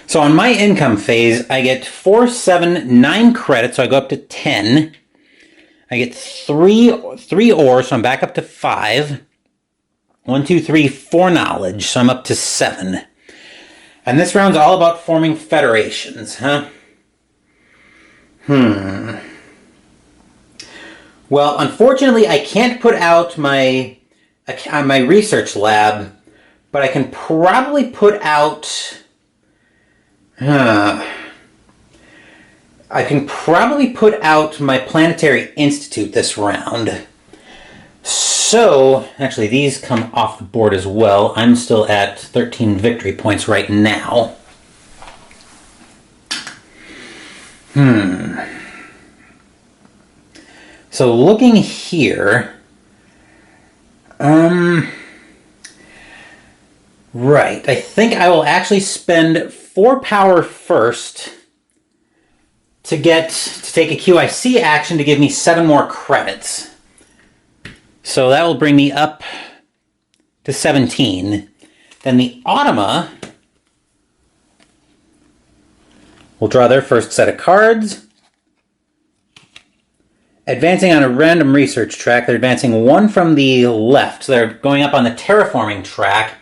So on my income phase, I get 4, 7, 9 credits, so I go up to 10. I get 3 ore, so I'm back up to 5. 1, 2, 3, 4 knowledge, so I'm up to 7. And this round's all about forming federations, huh? Well, unfortunately, I can't put out my research lab, but I can probably put out... I can probably put out my Planetary Institute this round. So, actually, these come off the board as well. I'm still at 13 victory points right now. So, looking here... Right, I think I will actually spend 4 power first to take a QIC action to give me 7 more credits. So that will bring me up to 17. Then the automa will draw their first set of cards. Advancing on a random research track, they're advancing 1 from the left. So they're going up on the terraforming track.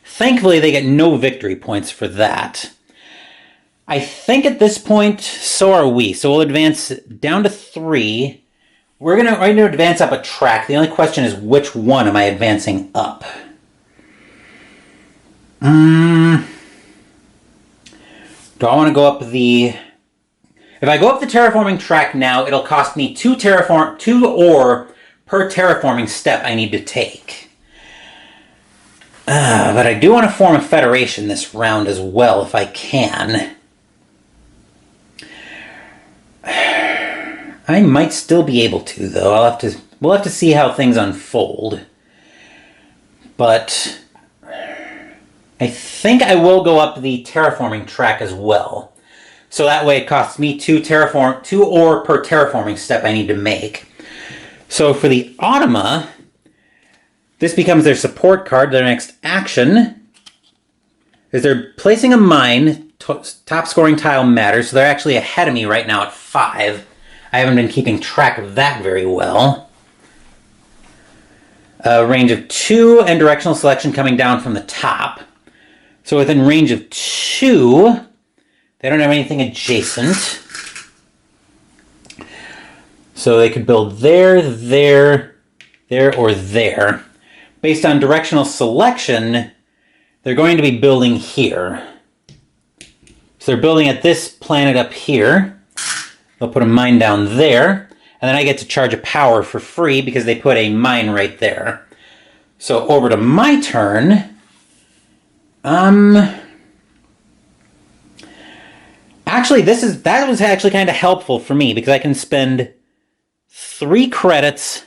Thankfully, they get no victory points for that. I think at this point, so are we. So we'll advance down to 3. We're going to advance up a track. The only question is, which one am I advancing up? Do I want to go up the... If I go up the terraforming track now, it'll cost me 2 ore per terraforming step I need to take. But I do want to form a federation this round as well, if I can. I might still be able to, though. We'll have to see how things unfold. But I think I will go up the terraforming track as well. So that way it costs me 2 ore per terraforming step I need to make. So for the Automa, this becomes their support card. Their next action is they're placing a mine. Top scoring tile matters, so they're actually ahead of me right now at 5. I haven't been keeping track of that very well. Range of 2 and directional selection coming down from the top. So within range of 2, they don't have anything adjacent. So they could build there, there, there, or there. Based on directional selection, they're going to be building here. So they're building at this planet up here. They'll put a mine down there. And then I get to charge a power for free because they put a mine right there. So over to my turn. Actually, that was actually kind of helpful for me because I can spend 3 credits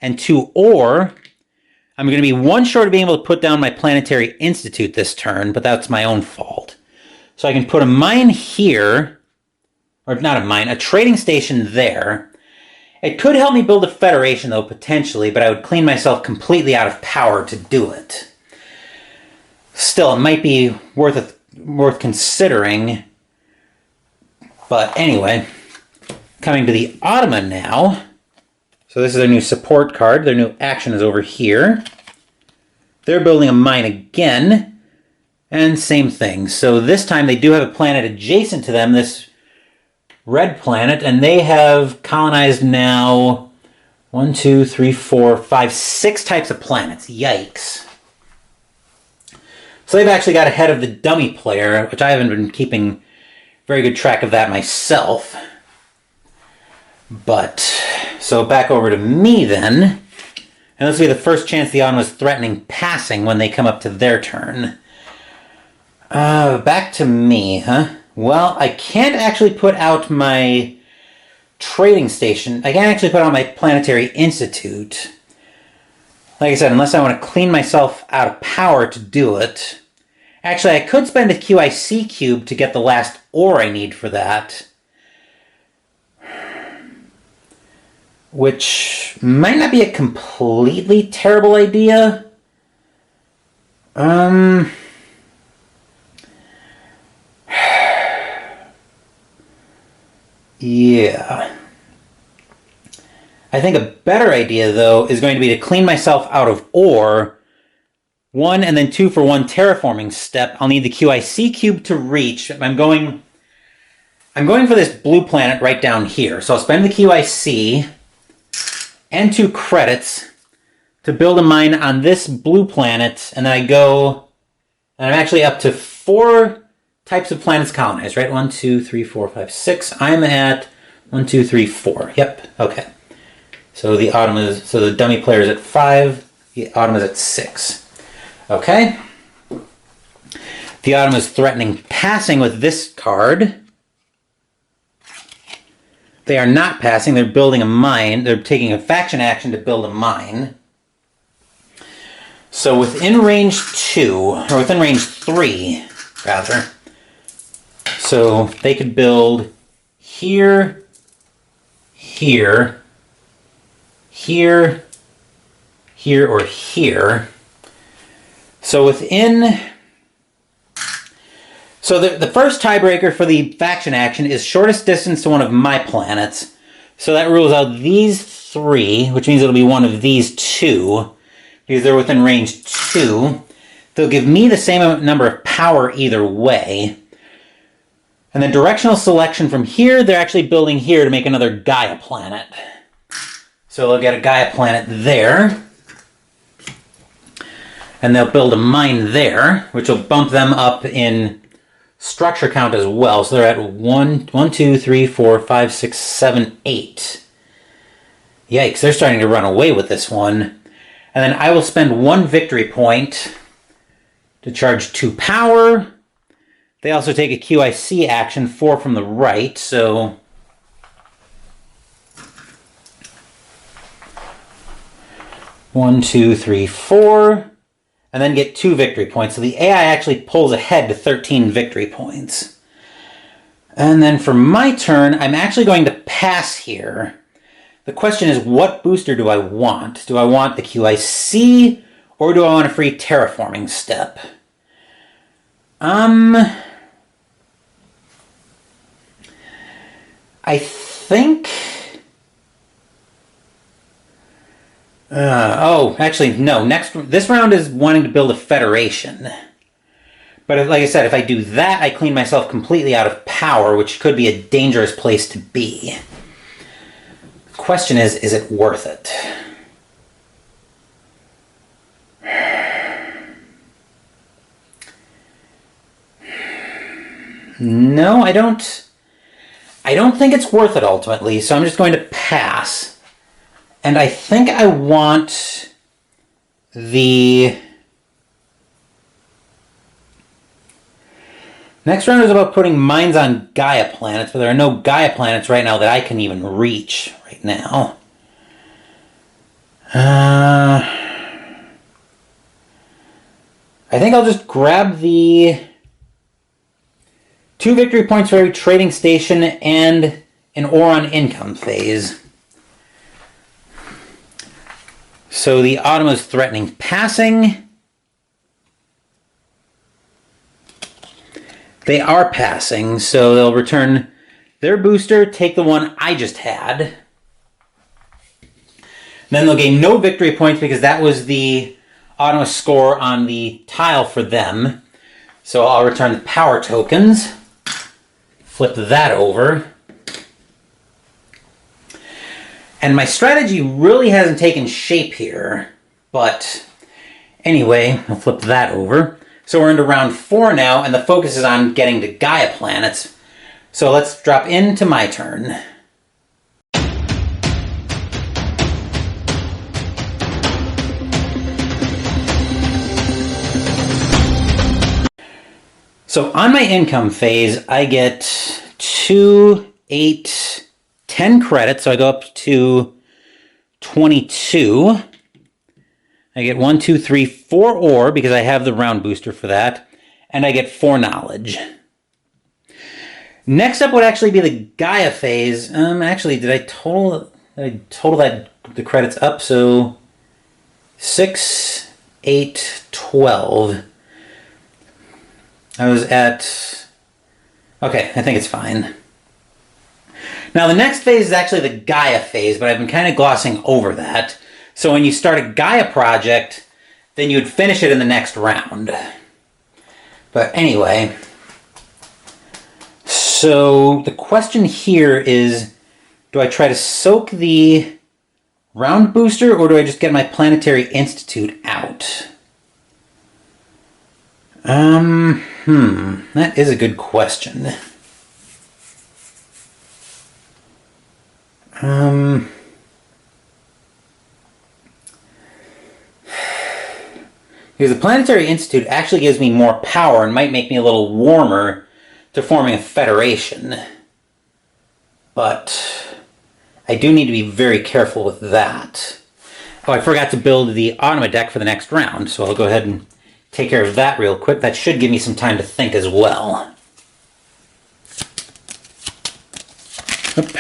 and 2 ore. I'm going to be 1 short of being able to put down my Planetary Institute this turn, but that's my own fault. So I can put a mine here, or not a mine, a trading station there. It could help me build a federation, though, potentially, but I would clean myself completely out of power to do it. Still, it might be worth considering. But anyway, coming to the Automa now. So this is their new support card. Their new action is over here. They're building a mine again. And same thing. So this time they do have a planet adjacent to them, this red planet, and they have colonized now 1, 2, 3, 4, 5, 6 types of planets. Yikes. So they've actually got ahead of the dummy player, which I haven't been keeping very good track of that myself. But, so back over to me then. And this will be the first chance the Automa is threatening passing when they come up to their turn. Back to me, huh? Well, I can't actually put out my trading station. I can't actually put out my Planetary Institute. Like I said, unless I want to clean myself out of power to do it. Actually, I could spend a QIC cube to get the last ore I need for that. Which might not be a completely terrible idea. Yeah. I think a better idea, though, is going to be to clean myself out of ore. 1 and then 2 for 1 terraforming step. I'll need the QIC cube to reach. I'm going for this blue planet right down here. So I'll spend the QIC and 2 credits to build a mine on this blue planet, and then I go, and I'm actually up to 4 types of planets colonized, right? 1, 2, 3, 4, 5, 6. I'm at 1, 2, 3, 4. Yep, okay. So the dummy player is at 5, the Automa is at 6. Okay. The Automa is threatening passing with this card. They are not passing, they're building a mine. They're taking a faction action to build a mine. So within range 2, or within range 3, rather. So they could build here, here, here, here, or here. So within... So the first tiebreaker for the faction action is shortest distance to one of my planets. So that rules out these 3, which means it'll be one of these 2, because they're within range 2. They'll give me the same number of power either way. And then directional selection from here, they're actually building here to make another Gaia planet. So they'll get a Gaia planet there. And they'll build a mine there, which will bump them up in structure count as well. So they're at 1, 2, 3, 4, 5, 6, 7, 8. Yikes, they're starting to run away with this one. And then I will spend 1 victory point to charge 2 power. They also take a QIC action, 4 from the right, so... One, 2, 3, 4, and then get 2 victory points. So the AI actually pulls ahead to 13 victory points. And then for my turn, I'm actually going to pass here. The question is, what booster do I want? Do I want the QIC, or do I want a free terraforming step? I think... actually, no. This round is wanting to build a federation. But like I said, if I do that, I clean myself completely out of power, which could be a dangerous place to be. The question is it worth it? No, I don't think it's worth it ultimately, so I'm just going to pass. And I think I want the... Next round is about putting mines on Gaia planets, but there are no Gaia planets right now that I can even reach right now. I think I'll just grab the 2 victory points for every trading station and an Oron income phase. So the Autumn is threatening passing. They are passing, so they'll return their booster, take the one I just had. Then they'll gain no victory points because that was the Autumn score on the tile for them. So I'll return the power tokens, flip that over. And my strategy really hasn't taken shape here, but anyway, I'll flip that over. So we're into round 4 now, and the focus is on getting to Gaia planets. So let's drop into my turn. So on my income phase, I get 2, 8, 10 credits, so I go up to 22. I get 1, 2, 3, 4 ore because I have the round booster for that, and I get 4 knowledge. Next up would actually be the Gaia phase. Actually, did I total that the credits up? So 6, 8, 12. I was at... Okay, I think it's fine. Now, the next phase is actually the Gaia phase, but I've been kind of glossing over that. So when you start a Gaia project, then you'd finish it in the next round. But anyway, so the question here is, do I try to soak the round booster, or do I just get my Planetary Institute out? That is a good question. Because the Planetary Institute actually gives me more power and might make me a little warmer to forming a federation. But I do need to be very careful with that. Oh, I forgot to build the Automata deck for the next round, so I'll go ahead and take care of that real quick. That should give me some time to think as well. Oop.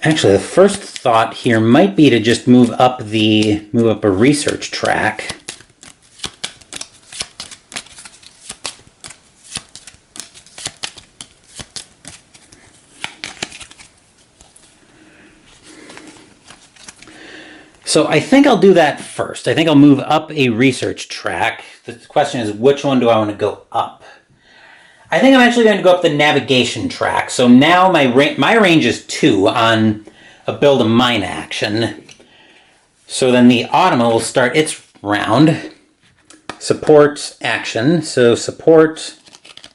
Actually, the first thought here might be to just move up a research track. So I think I'll do that first. I think I'll move up a research track. The question is, which one do I want to go up? I think I'm actually going to go up the navigation track. So now my range is 2 on a build a mine action. So then the Automa will start its round. Support action. So support,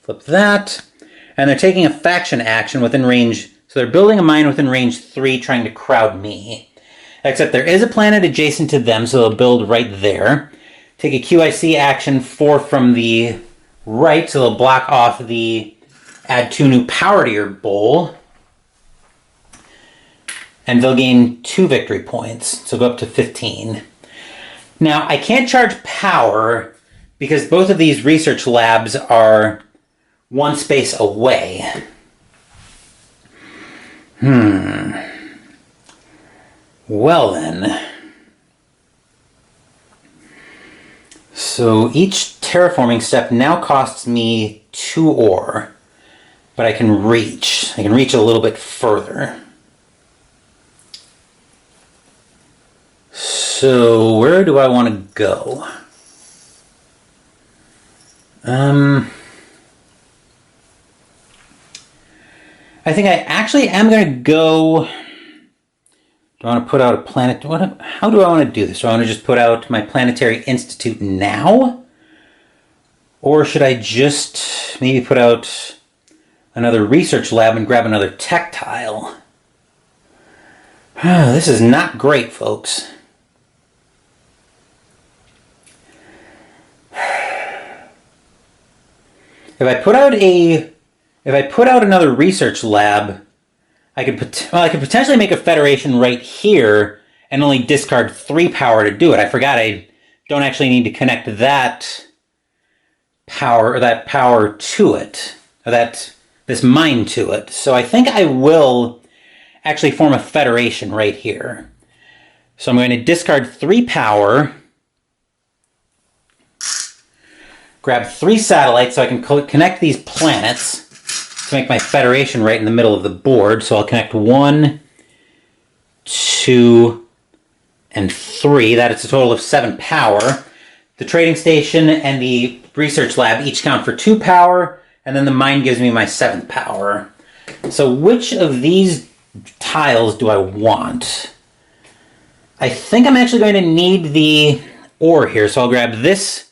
flip that. And they're taking a faction action within range. So they're building a mine within range 3, trying to crowd me. Except there is a planet adjacent to them, so they'll build right there. Take a QIC action 4 from the right, so they'll block off the add 2 new power to your bowl. And they'll gain 2 victory points, so go up to 15. Now, I can't charge power because both of these research labs are 1 space away. Well then. So each terraforming step now costs me 2 ore, but I can reach. I can reach a little bit further. So where do I want to go? I think I actually am going to go... Do I want to put out a planet? How do I want to do this? Do I want to just put out my Planetary Institute now? Or should I just maybe put out another research lab and grab another tech tile? This is not great, folks. If I put out another research lab, I could potentially make a Federation right here and only discard 3 power to do it. I forgot I don't actually need to connect that power to it, or this mine to it. So I think I will actually form a Federation right here. So I'm going to discard 3 power, grab 3 satellites so I can connect these planets to make my Federation right in the middle of the board. So I'll connect 1, 2, and 3. That is a total of 7 power. The trading station and the research lab each count for 2 power, and then the mine gives me my 7th power. So which of these tiles do I want? I think I'm actually going to need the ore here, so I'll grab this.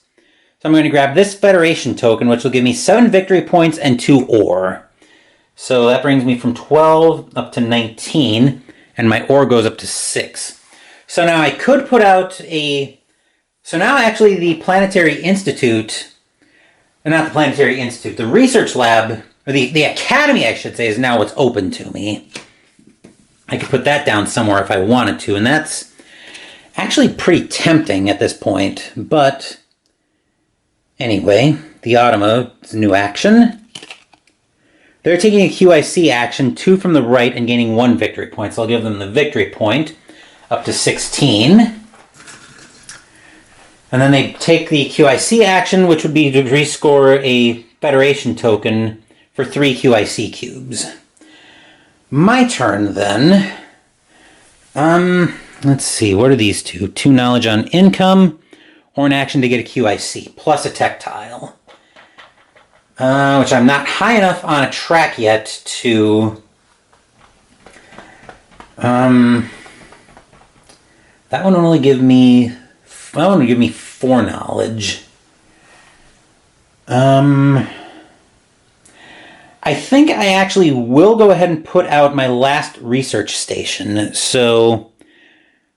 So I'm going to grab this Federation token, which will give me 7 victory points and 2 ore. So that brings me from 12 up to 19, and my ore goes up to 6. So now I could put out a... So now actually the Planetary Institute... Not the Planetary Institute, the Research Lab, or the Academy, I should say, is now what's open to me. I could put that down somewhere if I wanted to, and that's actually pretty tempting at this point, but... Anyway, the Automa is a new action. They're taking a QIC action, 2 from the right, and gaining 1 victory point. So I'll give them the victory point, up to 16. And then they take the QIC action, which would be to rescore a Federation token for 3 QIC cubes. My turn, then. Let's see, what are these 2? 2 knowledge on income, or an action to get a QIC, plus a tech tile. Which I'm not high enough on a track yet to... that one will only give me... That one will give me 4 knowledge. I think I actually will go ahead and put out my last research station, so...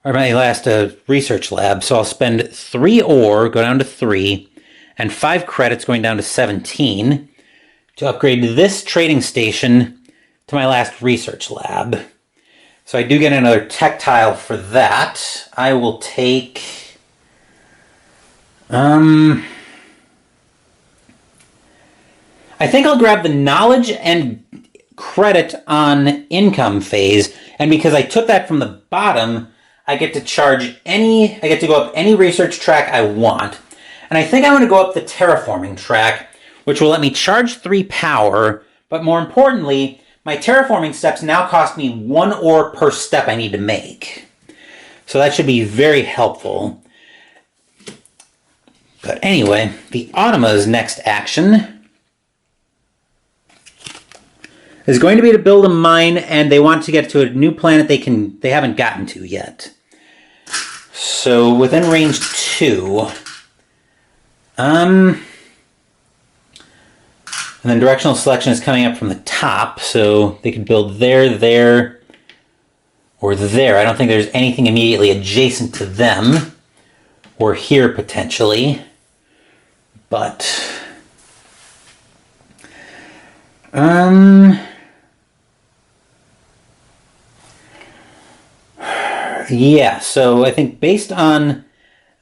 Or my last research lab, so I'll spend 3 ore, go down to 3, and 5 credits going down to 17 to upgrade this trading station to my last research lab. So I do get another tech tile for that. I will take... I think I'll grab the knowledge and credit on income phase, and because I took that from the bottom, I get to go up any research track I want. And I think I'm going to go up the terraforming track, which will let me charge 3 power, but more importantly, my terraforming steps now cost me 1 ore per step I need to make. So that should be very helpful. But anyway, the Automa's next action is going to be to build a mine, and they want to get to a new planet they haven't gotten to yet. So within range 2. And then directional selection is coming up from the top, so they could build there, or there. I don't think there's anything immediately adjacent to them, or here potentially, but yeah, so I think based on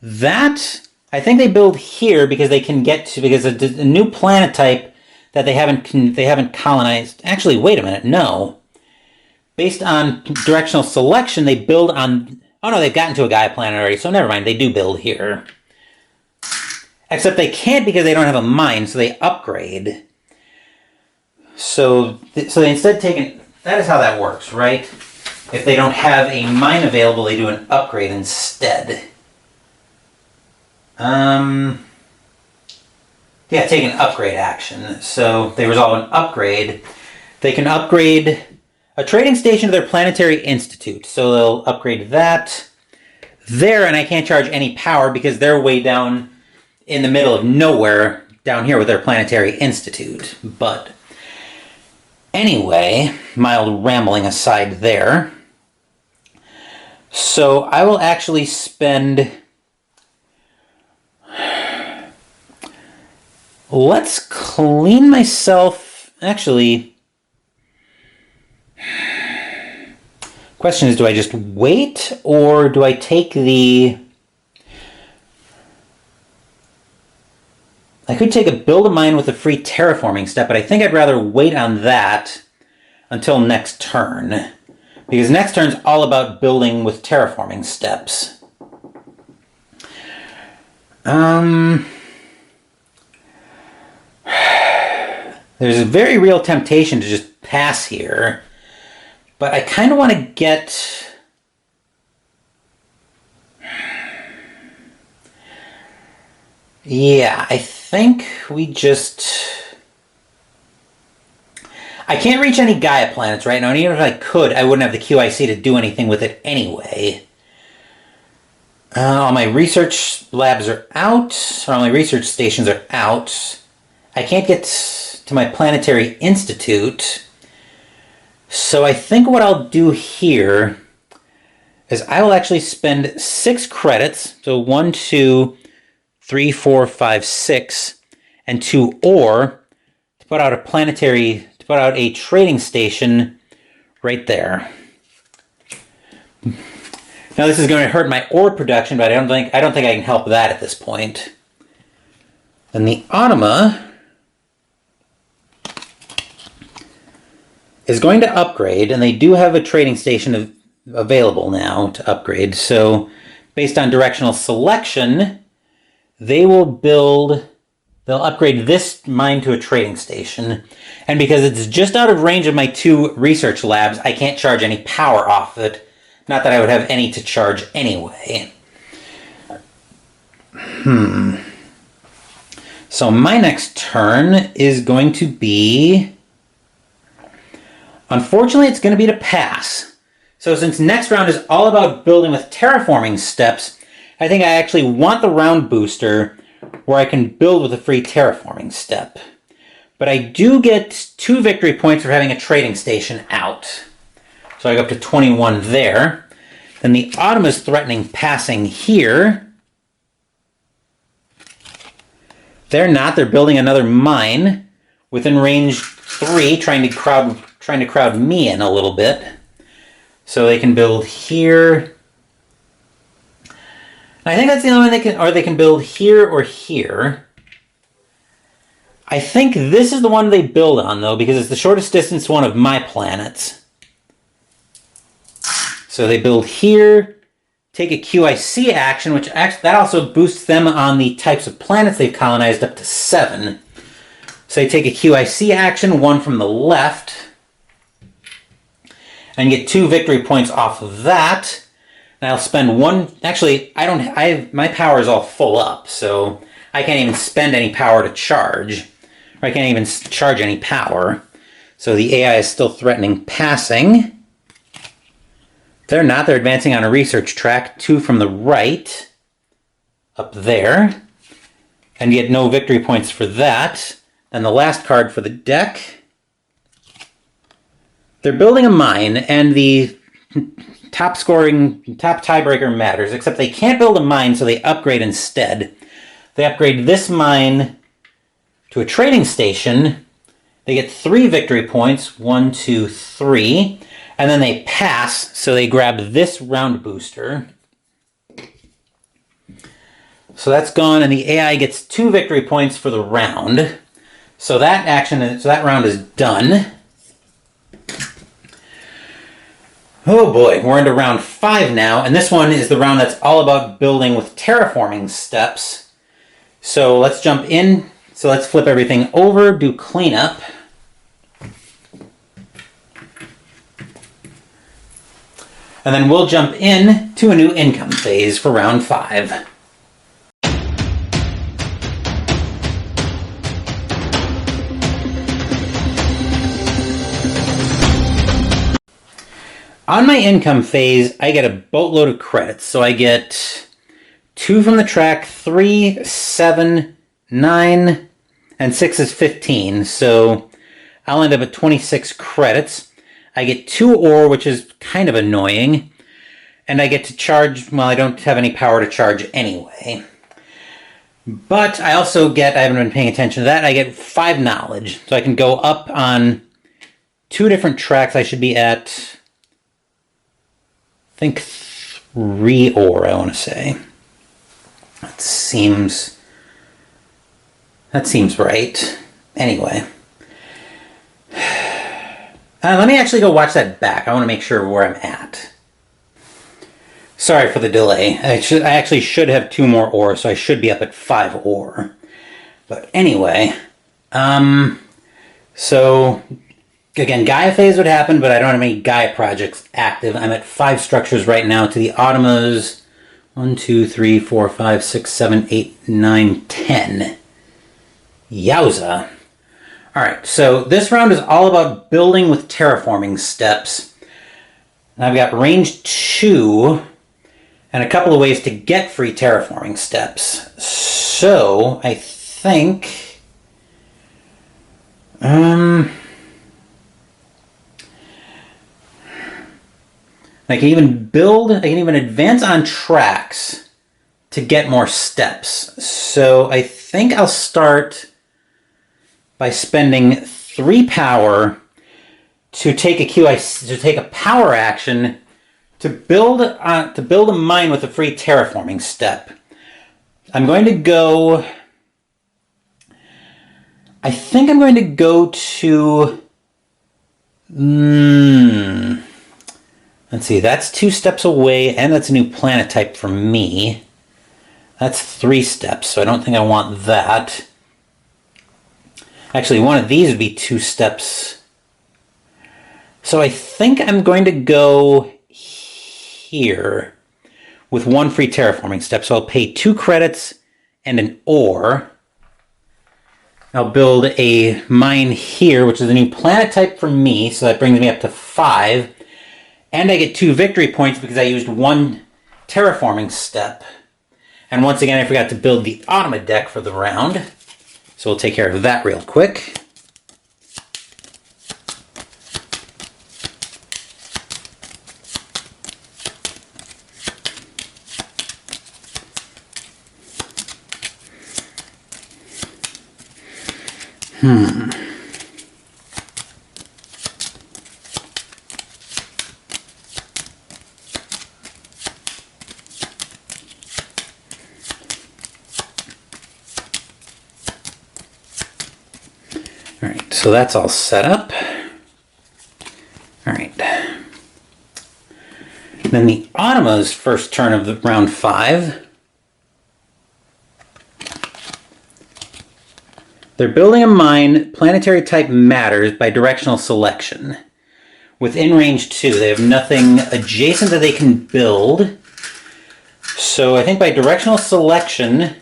that, I think they build here because they can get to, because a new planet type that they haven't colonized. Actually, wait a minute, no. Based on directional selection, they build on, oh no, they've gotten to a Gaia planet already, so never mind, they do build here. Except they can't because they don't have a mine, so they upgrade. So they instead take that is how that works, right? If they don't have a mine available, they do an upgrade instead. Yeah, take an upgrade action. So they resolve an upgrade. They can upgrade a trading station to their planetary institute. So they'll upgrade that there, and I can't charge any power because they're way down in the middle of nowhere down here with their planetary institute. But anyway, mild rambling aside there. So I will actually spend... Let's clean myself... Actually... Question is, do I just wait, or do I take the... I could take a build a mine with a free terraforming step, but I think I'd rather wait on that until next turn. Because next turn's all about building with terraforming steps. There's a very real temptation to just pass here. But I kind of want to get... Yeah, I think we just... I can't reach any Gaia planets right now, and even if I could, I wouldn't have the QIC to do anything with it anyway. All my research labs are out, or all my research stations are out. I can't get to my planetary institute. So I think what I'll do here is I will actually spend 6 credits, so 1, 2, 3, 4, 5, 6, and 2 ore to put out a trading station right there. Now this is going to hurt my ore production, but I don't think I can help that at this point. Then the Anima is going to upgrade, and they do have a trading station available now to upgrade. So based on directional selection, they'll upgrade this mine to a trading station. And because it's just out of range of my 2 research labs, I can't charge any power off it. Not that I would have any to charge anyway. So my next turn is going to be... Unfortunately, it's going to be to pass. So since next round is all about building with terraforming steps, I think I actually want the round booster where I can build with a free terraforming step. But I do get 2 victory points for having a trading station out. So I go up to 21 there. Then the Autumn is threatening passing here. They're not. They're building another mine within range 3, trying to crowd me in a little bit. So they can build here. I think that's the only one they can build here or here. I think this is the one they build on, though, because it's the shortest distance one of my planets. So they build here, take a QIC action, which that also boosts them on the types of planets they've colonized up to 7. So they take a QIC action, 1 from the left, and get 2 victory points off of that. And I'll spend 1. Actually, my power is all full up, so I can't even spend any power to charge. Or I can't even charge any power. So the AI is still threatening passing. They're not. They're advancing on a research track. 2 from the right. Up there. And you get no victory points for that. And the last card for the deck. They're building a mine, and the top tiebreaker matters, except they can't build a mine, so they upgrade instead. They upgrade this mine to a trading station. They get 3 victory points, 1, 2, 3, and then they pass, so they grab this round booster. So that's gone, and the AI gets 2 victory points for the round. So that round is done. Oh boy, we're into round 5 now, and this one is the round that's all about building with terraforming steps. So let's jump in. So let's flip everything over, do cleanup. And then we'll jump in to a new income phase for round 5. On my income phase, I get a boatload of credits. So I get 2 from the track, 3, 7, 9, and 6 is 15. So I'll end up at 26 credits. I get 2 ore, which is kind of annoying. And I get to charge, well, I don't have any power to charge anyway. But I also get, I haven't been paying attention to that, I get 5 knowledge. So I can go up on 2 different tracks. I should be at, I think 3 ore, I want to say. That seems right. Anyway. Let me actually go watch that back. I want to make sure where I'm at. Sorry for the delay. I actually should have 2 more ore, so I should be up at 5 ore. But anyway. So again, Gaia phase would happen, but I don't have any Gaia projects active. I'm at 5 structures right now to the Automas. 1, 2, 3, 4, 5, 6, 7, 8, 9, 10. Yowza. Alright, so this round is all about building with terraforming steps. And I've got range 2 and a couple of ways to get free terraforming steps. So, I think I can even advance on tracks to get more steps. So I think I'll start by spending 3 power to take a power action to build a mine with a free terraforming step. I'm going to go. I think I'm going to go to. Let's see, that's 2 steps away, and that's a new planet type for me. That's 3 steps, so I don't think I want that. Actually, one of these would be 2 steps. So I think I'm going to go here with 1 free terraforming step. So I'll pay 2 credits and an ore. I'll build a mine here, which is a new planet type for me, so that brings me up to 5. And I get 2 victory points because I used 1 terraforming step. And once again, I forgot to build the Automa deck for the round. So we'll take care of that real quick. Alright, so that's all set up. Alright. Then the Automa's first turn of the round 5. They're building a mine. Planetary type matters by directional selection. Within range 2, they have nothing adjacent that they can build. So I think by directional selection,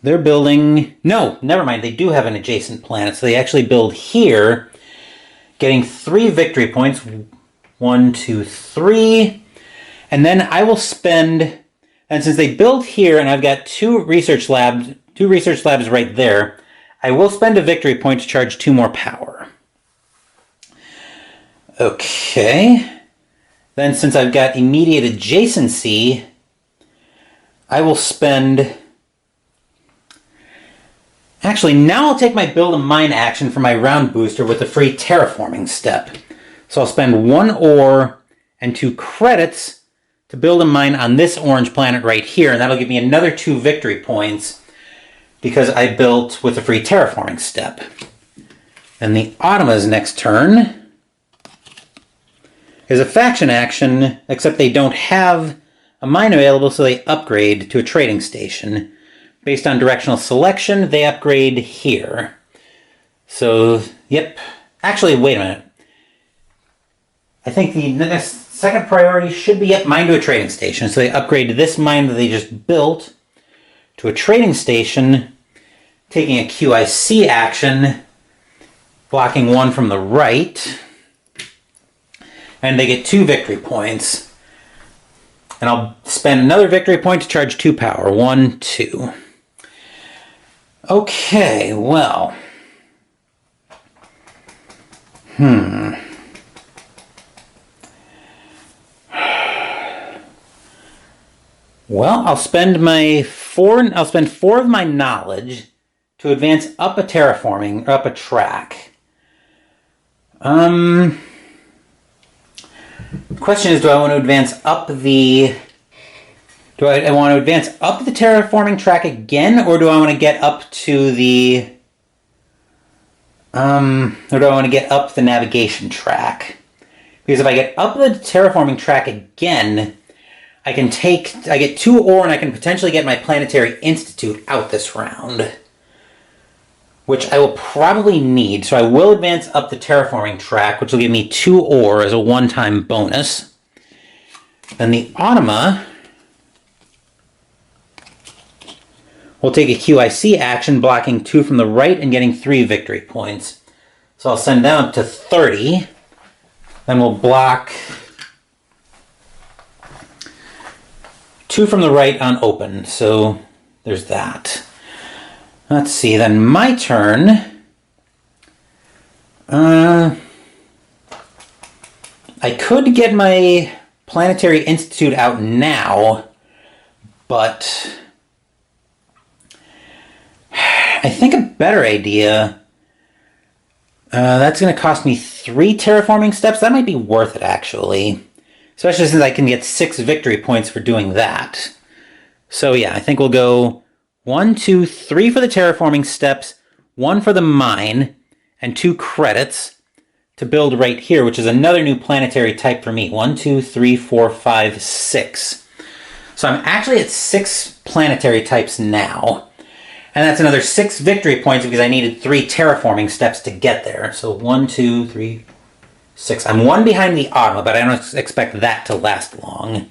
they're building... No, never mind. They do have an adjacent planet. So they actually build here getting 3 victory points. 1, 2, 3. And then I will spend, and since they build here and I've got 2 research labs right there, I will spend a victory point to charge 2 more power. Okay. Then since I've got immediate adjacency, I will spend... Actually, now I'll take my build a mine action for my round booster with a free terraforming step. So I'll spend 1 ore and 2 credits to build a mine on this orange planet right here, and that'll give me another 2 victory points because I built with a free terraforming step. And the Automa's next turn is a faction action, except they don't have a mine available, so they upgrade to a trading station. Based on directional selection, they upgrade here. So, yep. Actually, wait a minute. I think the next second priority should be, yep, mine to a trading station. So they upgrade this mine that they just built to a trading station, taking a QIC action, blocking 1 from the right, and they get 2 victory points. And I'll spend another victory point to charge 2 power. 1, 2. Okay, well. Well, I'll spend 4 of my knowledge to advance up a terraforming, or up a track. The question is, do I want to advance up the... Do I want to advance up the terraforming track again, or do I want to get up to the... or do I want to get up the navigation track? Because if I get up the terraforming track again, I get 2 ore and I can potentially get my Planetary Institute out this round, which I will probably need. So I will advance up the terraforming track, which will give me 2 ore as a one-time bonus. Then the Automa will take a QIC action, blocking 2 from the right and getting 3 victory points. So I'll send them up to 30. Then we'll block 2 from the right on open. So there's that. Let's see, then my turn. I could get my Planetary Institute out now, but I think a better idea, that's going to cost me 3 terraforming steps. That might be worth it, actually. Especially since I can get 6 victory points for doing that. So yeah, I think we'll go 1, 2, 3 for the terraforming steps, 1 for the mine, and 2 credits to build right here, which is another new planetary type for me. 1, 2, 3, 4, 5, 6. So I'm actually at 6 planetary types now. And that's another 6 victory points because I needed 3 terraforming steps to get there. So 1, 2, 3, 6. I'm 1 behind the Automa, but I don't expect that to last long.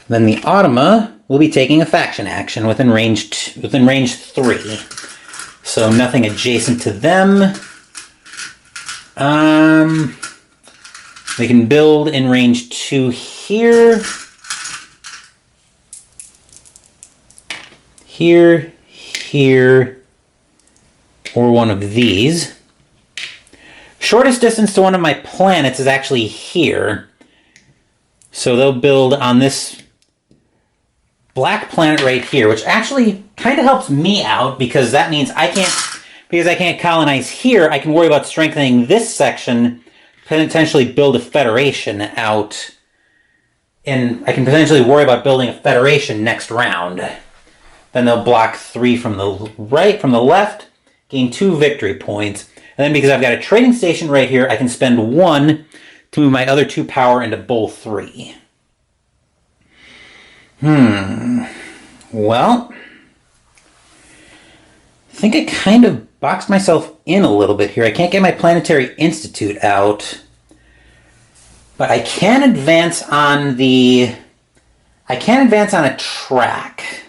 Then the Automa will be taking a faction action within range 3. So nothing adjacent to them. They can build in range 2 here. Here, here, or one of these. Shortest distance to one of my planets is actually here. So they'll build on this black planet right here, which actually kind of helps me out because that means I can't colonize here, I can worry about strengthening this section, potentially build a federation out, and I can potentially worry about building a federation next round. Then they'll block 3 from the right, from the left, gain 2 victory points. And then because I've got a trading station right here, I can spend 1 to move my other 2 power into bowl 3. Well, I think I kind of boxed myself in a little bit here. I can't get my Planetary Institute out, but I can advance on a track.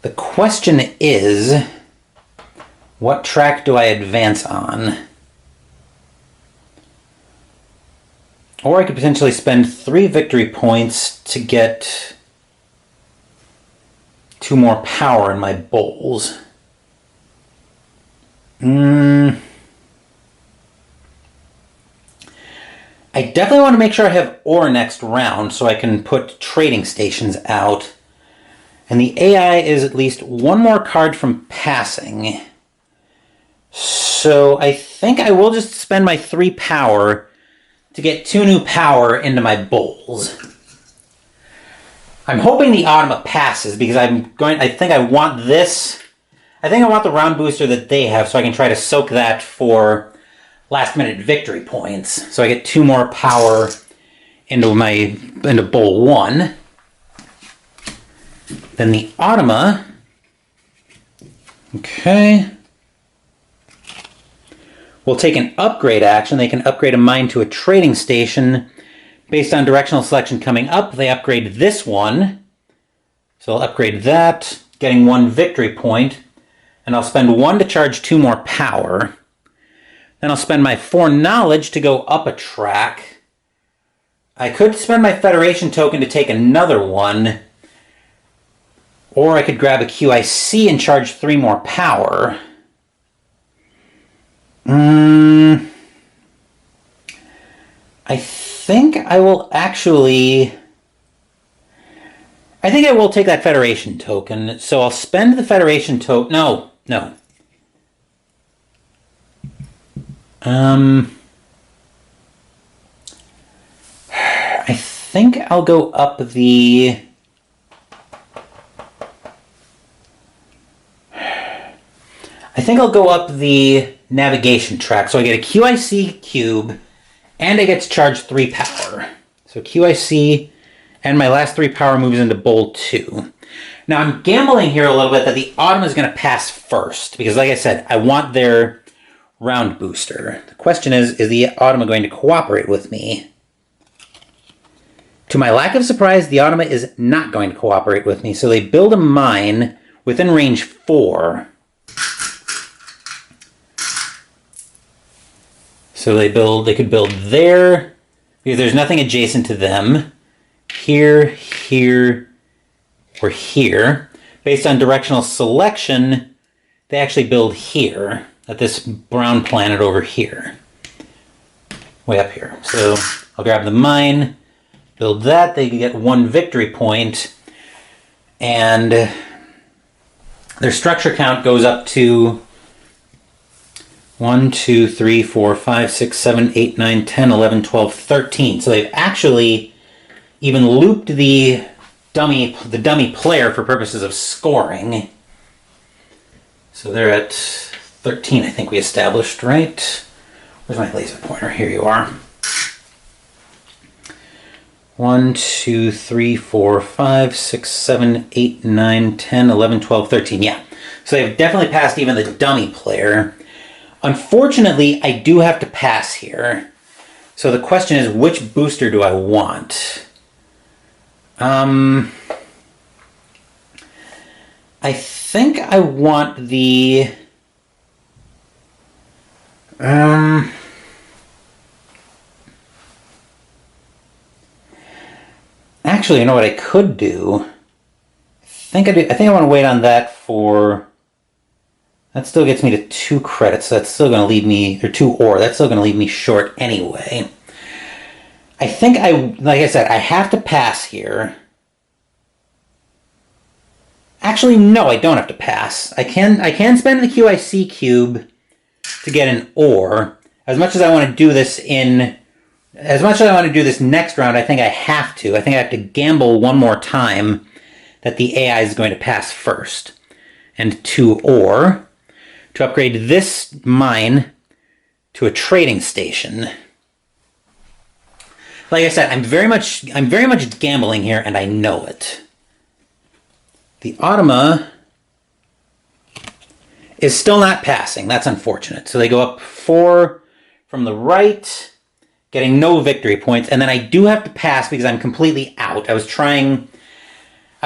The question is, what track do I advance on? Or I could potentially spend 3 victory points to get 2 more power in my bowls. I definitely want to make sure I have ore next round so I can put trading stations out. And the AI is at least 1 more card from passing. So I think I will just spend my 3 power to get 2 new power into my bowls. I'm hoping the Automa passes because I think I want this. I think I want the round booster that they have so I can try to soak that for last minute victory points. So I get 2 more power into bowl 1. Then the Automa. Okay. Will take an upgrade action. They can upgrade a mine to a trading station. Based on directional selection coming up, they upgrade this one. So I'll upgrade that, getting 1 victory point. And I'll spend 1 to charge 2 more power. Then I'll spend my 4 knowledge to go up a track. I could spend my Federation token to take another one. Or I could grab a QIC and charge 3 more power. I think I will actually... I think I will take that Federation token. So I'll spend the Federation token... No. I think I'll go up the... navigation track. So I get a QIC cube, and I get to charge 3 power. So QIC, and my last 3 power moves into bowl 2. Now I'm gambling here a little bit that the Automa is going to pass first, because like I said, I want their round booster. The question is the Automa going to cooperate with me? To my lack of surprise, the Automa is not going to cooperate with me, so they build a mine within range 4. So they could build there, because there's nothing adjacent to them. Here, or here. Based on directional selection, they actually build here, at this brown planet over here. Way up here. So I'll grab the mine, build that, they can get 1 victory point, and their structure count goes up to 1, 2, 3, 4, 5, 6, 7, 8, 9, 10, 11, 12, 13. So they've actually even looped the dummy player for purposes of scoring. So they're at 13, I think we established, right? Where's my laser pointer? Here you are. 1, 2, 3, 4, 5, 6, 7, 8, 9, 10, 11, 12, 13. Yeah. So they've definitely passed even the dummy player. Unfortunately, I do have to pass here. So the question is, which booster do I want? I think I want the... Actually, you know what I could do? I think I want to wait on that for... That still gets me to 2 credits, so that's still going to leave me... Or 2 ore, that's still going to leave me short anyway. I think like I said, I have to pass here. Actually, no, I don't have to pass. I can spend the QIC cube to get an ore. As much as I want to do this next round, I think I have to. I think I have to gamble 1 more time that the AI is going to pass first. And 2 ore to upgrade this mine to a trading station. Like I said, I'm very much gambling here, and I know it. The Automa is still not passing. That's unfortunate. So they go up 4 from the right, getting no victory points, and then I do have to pass because I'm completely out. I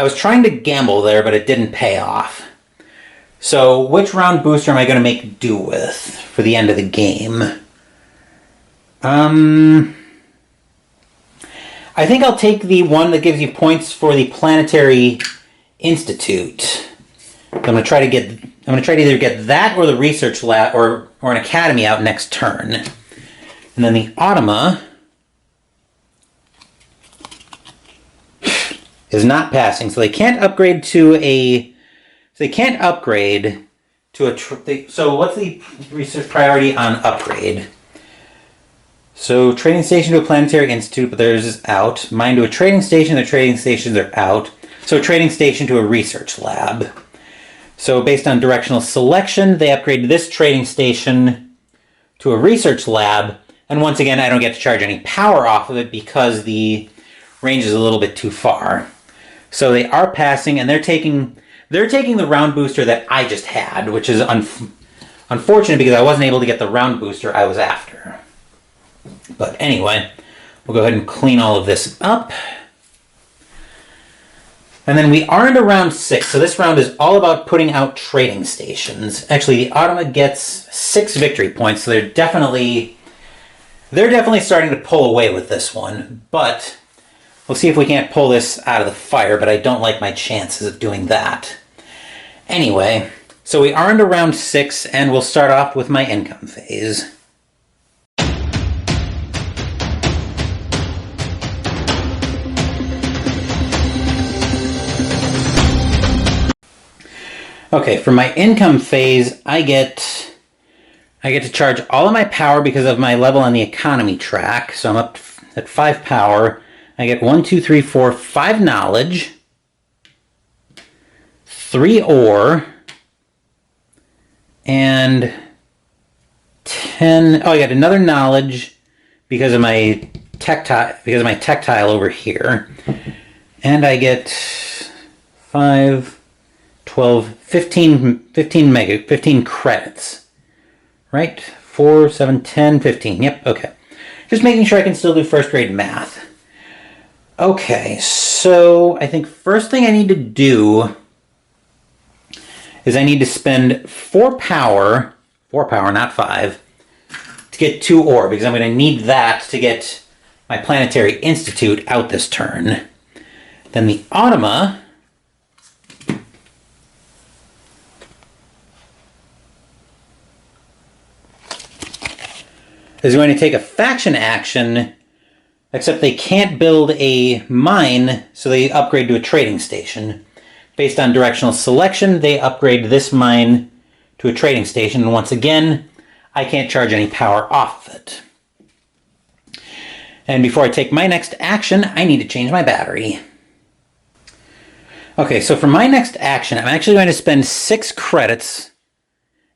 I was trying to gamble there, but it didn't pay off. So which round booster am I going to make do with for the end of the game? I think I'll take the one that gives you points for the Planetary Institute. I'm going to try to either get that or the research lab or an academy out next turn. And then the Automa is not passing, so they can't upgrade to a. So what's the research priority on upgrade? So trading station to a Planetary Institute, but theirs is out. Mine to a trading station, their trading stations are out. So a trading station to a research lab. So based on directional selection, they upgrade this trading station to a research lab. And once again, I don't get to charge any power off of it because the range is a little bit too far. So they are passing, and they're taking the round booster that I just had, which is unfortunate because I wasn't able to get the round booster I was after. But anyway, we'll go ahead and clean all of this up. And then we are into round 6, so this round is all about putting out trading stations. Actually, the Automa gets 6 victory points, so they're definitely starting to pull away with this one. But we'll see if we can't pull this out of the fire, but I don't like my chances of doing that. Anyway, so we are into round 6, and we'll start off with my income phase. Okay, for my income phase, I get to charge all of my power because of my level on the economy track. So I'm up at 5 power. I get 1, 2, 3, 4, 5 knowledge, 3 ore, and 10. Oh, I got another knowledge because of my tactile over here, and I get 5, 12, 15 credits. Right? 4, 7, 10, 15. Yep, okay. Just making sure I can still do first grade math. Okay, so I think first thing I need to do is I need to spend 4 power, not 5, to get 2 ore, because I'm going to need that to get my Planetary Institute out this turn. Then the Automa is going to take a faction action, except they can't build a mine, so they upgrade to a trading station. Based on directional selection, they upgrade this mine to a trading station, and once again, I can't charge any power off of it. And before I take my next action, I need to change my battery. Okay, so for my next action, I'm actually going to spend 6 credits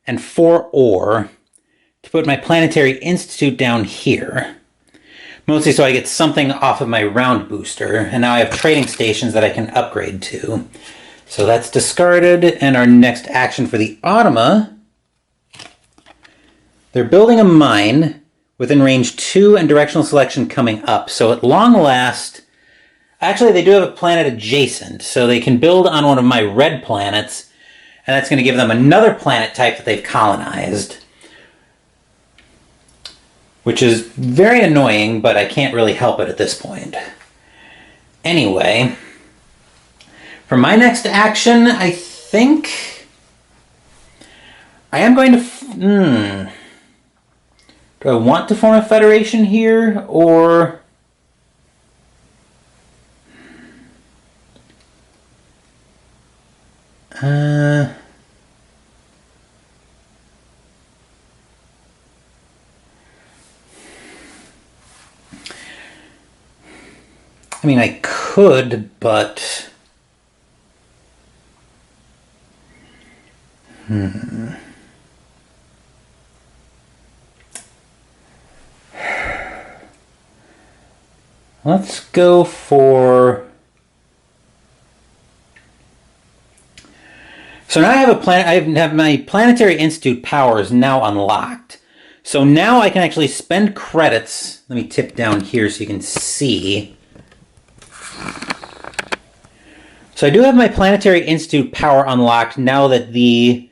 and 4 ore to put my Planetary Institute down here. Mostly so I get something off of my round booster, and now I have trading stations that I can upgrade to. So that's discarded, and our next action for the Automa, they're building a mine within range 2 and directional selection coming up. So at long last, actually they do have a planet adjacent, so they can build on one of my red planets, and that's going to give them another planet type that they've colonized. Which is very annoying, but I can't really help it at this point. Anyway, for my next action, I think I am going to... Do I want to form a federation here, or... I mean, I could, but... Let's go for... So now I have a planet. I have my Planetary Institute power is now unlocked. So now I can actually spend credits. Let me tip down here so you can see. So I do have my Planetary Institute power unlocked now that my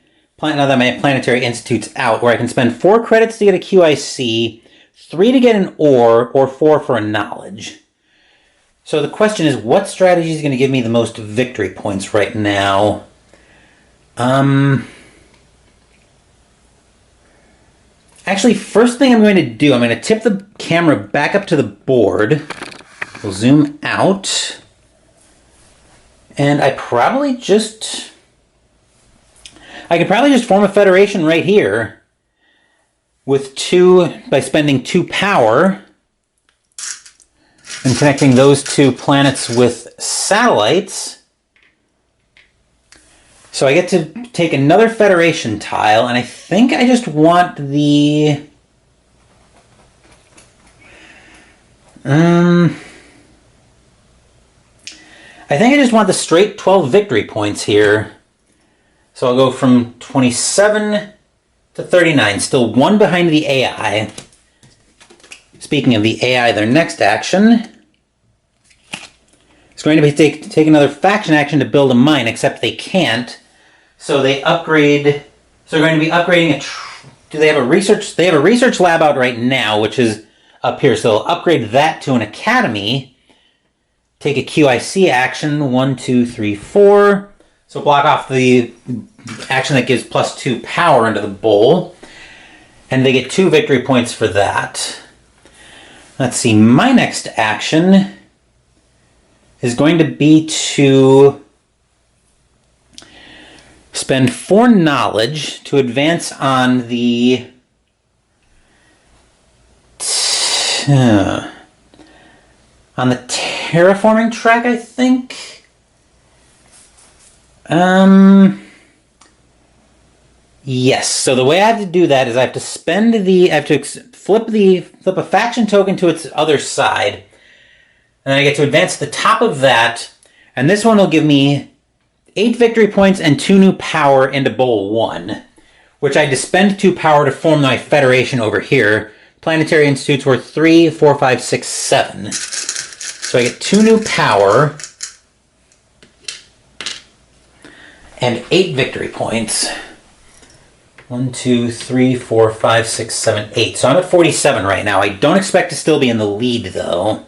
Planetary Institute's out, where I can spend 4 credits to get a QIC, 3 to get an ore, or 4 for a knowledge. So the question is, what strategy is going to give me the most victory points right now? Actually, first thing I'm going to do, I'm going to tip the camera back up to the board. We'll zoom out. And I could probably just form a federation right here with by spending 2 power and connecting those 2 planets with satellites. So I get to take another federation tile, and I think I just want the straight 12 victory points here. So I'll go from 27 to 39, still 1 behind the AI. Speaking of the AI, their next action is going to be take another faction action to build a mine, except they can't. So they upgrade. So they're going to be upgrading do they have a research? They have a research lab out right now, which is up here. So they'll upgrade that to an academy. Take a QIC action, 1, 2, 3, 4. So block off the action that gives +2 power into the bowl. And they get 2 victory points for that. Let's see, my next action is going to be to spend 4 knowledge to advance on the terraforming track, I think. Yes. So the way I have to do that is I have to flip a faction token to its other side, and then I get to advance to the top of that, and this one will give me 8 victory points and 2 new power into Bowl 1, which I had to spend 2 power to form my federation over here. Planetary Institutes worth 3, 4, 5, 6, 7. So I get 2 new power and 8 victory points. 1, 2, 3, 4, 5, 6, 7, 8. So I'm at 47 right now. I don't expect to still be in the lead, though.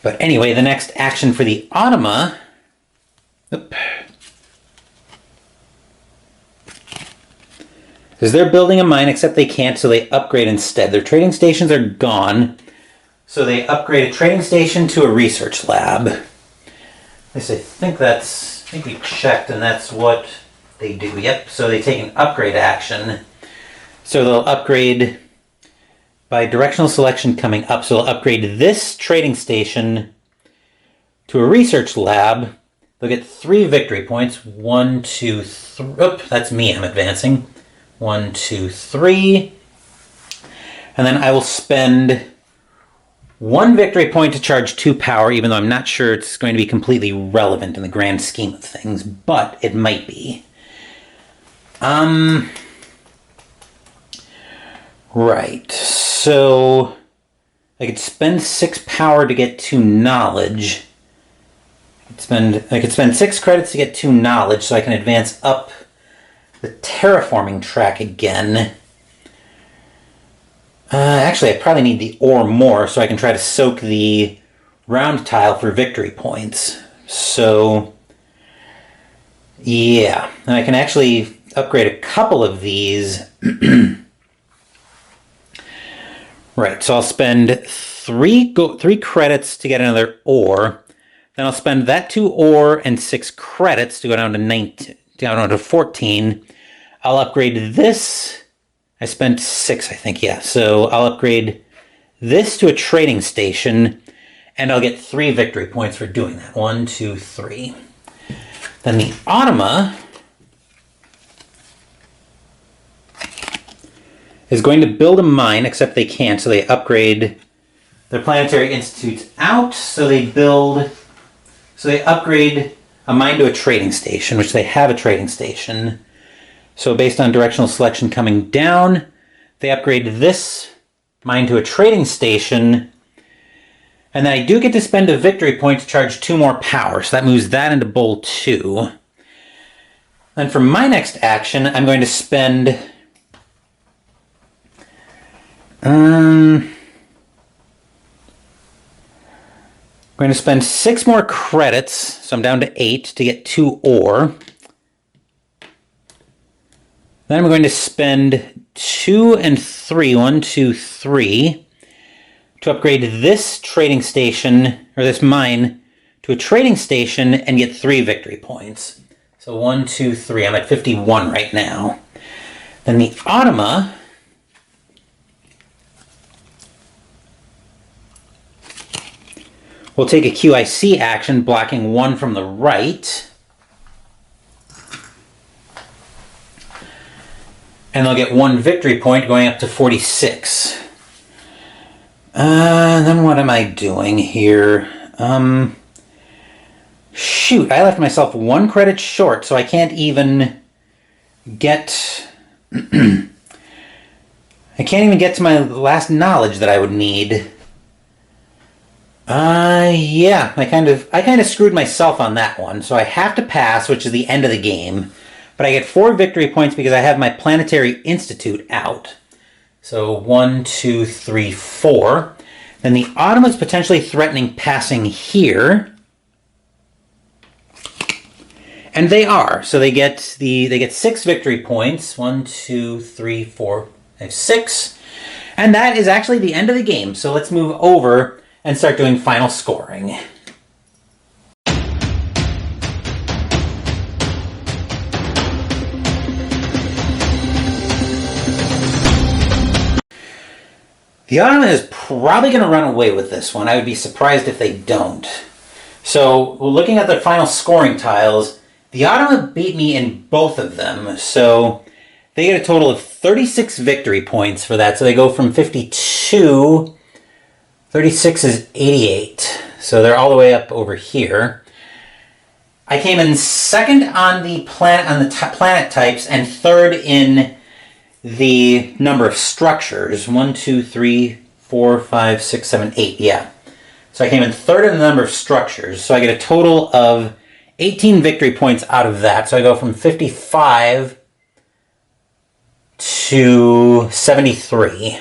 But anyway, the next action for the Automa is they're building a mine, except they can't, so they upgrade instead. Their trading stations are gone, so they upgrade a trading station to a research lab. At least I think we checked, and that's what they do. Yep, so they take an upgrade action. So they'll upgrade by directional selection coming up. So they'll upgrade this trading station to a research lab. They'll get 3 victory points. 1, 2, 3. Oop, that's me, I'm advancing. 1, 2, 3. And then I will spend 1 victory point to charge 2 power, even though I'm not sure it's going to be completely relevant in the grand scheme of things, but it might be. Right, so I could spend 6 power to get 2 knowledge. I could spend 6 credits to get 2 knowledge, so I can advance up the terraforming track again. Actually, I probably need the ore more, so I can try to soak the round tile for victory points. So, yeah. And I can actually upgrade a couple of these. Right, so I'll spend 3 credits to get another ore. Then I'll spend that 2 ore and 6 credits to go down to 19, down to 14. I'll upgrade this. I spent 6, I think, yeah. So I'll upgrade this to a trading station, and I'll get 3 victory points for doing that. 1, 2, 3. Then the Automa is going to build a mine, except they can't, so they upgrade their Planetary Institutes out, so they upgrade a mine to a trading station, which they have a trading station. So based on directional selection coming down, they upgrade this mine to a trading station, And then I do get to spend a victory point to charge 2 more power, so that moves that into bowl 2. Then for my next action, I'm going to spend... I'm going to spend 6 more credits, so I'm down to 8 to get 2 ore. Then I'm going to spend 2 and 3, 1, 2, 3, to upgrade this trading station, or this mine, to a trading station and get 3 victory points. So 1, 2, 3. I'm at 51 right now. Then the Automa will take a QIC action, blocking 1 from the right. And they'll get 1 victory point, going up to 46. Then what am I doing here? Shoot, I left myself 1 credit short, so I can't even get... I can't even get to my last knowledge that I would need. Yeah, I kind of screwed myself on that one, so I have to pass, which is the end of the game. But I get 4 victory points because I have my Planetary Institute out. So 1, 2, 3, 4. Then the Automa is potentially threatening passing here. And they are. So they get 6 victory points. 1, 2, 3, 4, 5, 6. And that is actually the end of the game. So let's move over and start doing final scoring. The Automa is probably going to run away with this one. I would be surprised if they don't. So, looking at the final scoring tiles, the Automa beat me in both of them. So, they get a total of 36 victory points for that. So they go from 52, 36 is 88. So they're all the way up over here. I came in second on the planet types and third in the number of structures. 1, 2, 3, 4, 5, 6, 7, 8. Yeah. So I came in third in the number of structures. So I get a total of 18 victory points out of that. So I go from 55 to 73.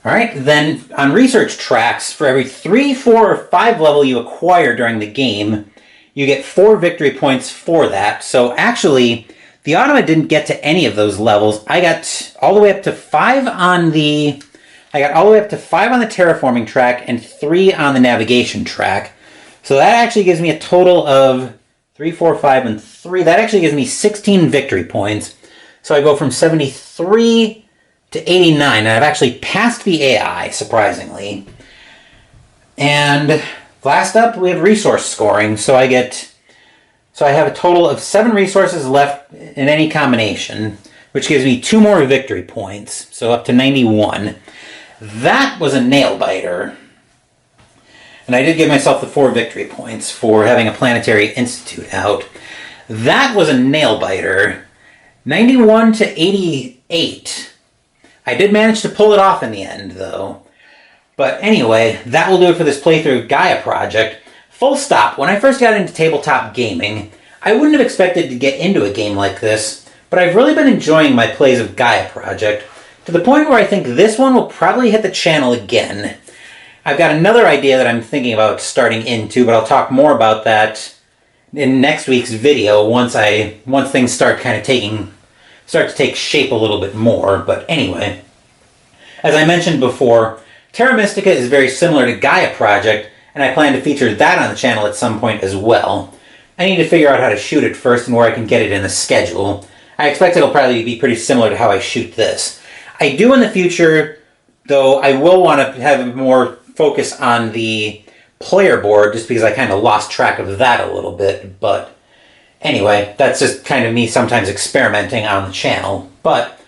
All right, then on research tracks, for every 3, 4, or 5 level you acquire during the game, you get 4 victory points for that. So actually, the Automa didn't get to any of those levels. I got all the way up to 5 on the terraforming track and 3 on the navigation track. So that actually gives me a total of 3, 4, 5, and 3. That actually gives me 16 victory points. So I go from 73 to 89, and I've actually passed the AI, surprisingly. And last up, we have resource scoring. So I have a total of 7 resources left in any combination, which gives me 2 more victory points, so up to 91. That was a nail-biter. And I did give myself the 4 victory points for having a Planetary Institute out. That was a nail-biter. 91 to 88. I did manage to pull it off in the end, though. But anyway, that will do it for this playthrough of Gaia Project. Full stop. When I first got into tabletop gaming, I wouldn't have expected to get into a game like this, but I've really been enjoying my plays of Gaia Project, to the point where I think this one will probably hit the channel again. I've got another idea that I'm thinking about starting into, but I'll talk more about that in next week's video once things start to take shape a little bit more. But anyway, as I mentioned before, Terra Mystica is very similar to Gaia Project, and I plan to feature that on the channel at some point as well. I need to figure out how to shoot it first and where I can get it in the schedule. I expect it'll probably be pretty similar to how I shoot this. I do in the future, though, I will want to have more focus on the player board, just because I kind of lost track of that a little bit. But anyway, that's just kind of me sometimes experimenting on the channel. But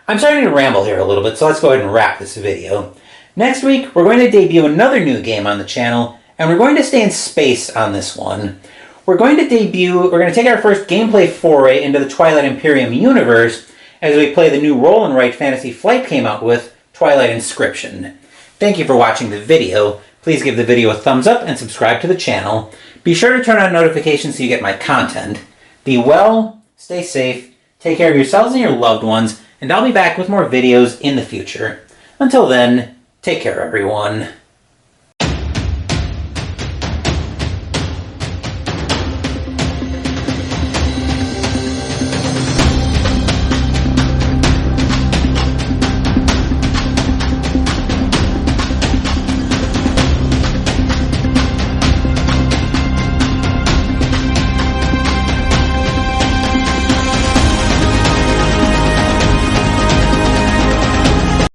I'm starting to ramble here a little bit, so let's go ahead and wrap this video. Next week, we're going to debut another new game on the channel, and we're going to stay in space on this one. We're going to take our first gameplay foray into the Twilight Imperium universe as we play the new roll and write Fantasy Flight came out with, Twilight Inscription. Thank you for watching the video. Please give the video a thumbs up and subscribe to the channel. Be sure to turn on notifications so you get my content. Be well, stay safe, take care of yourselves and your loved ones, and I'll be back with more videos in the future. Until then, take care everyone.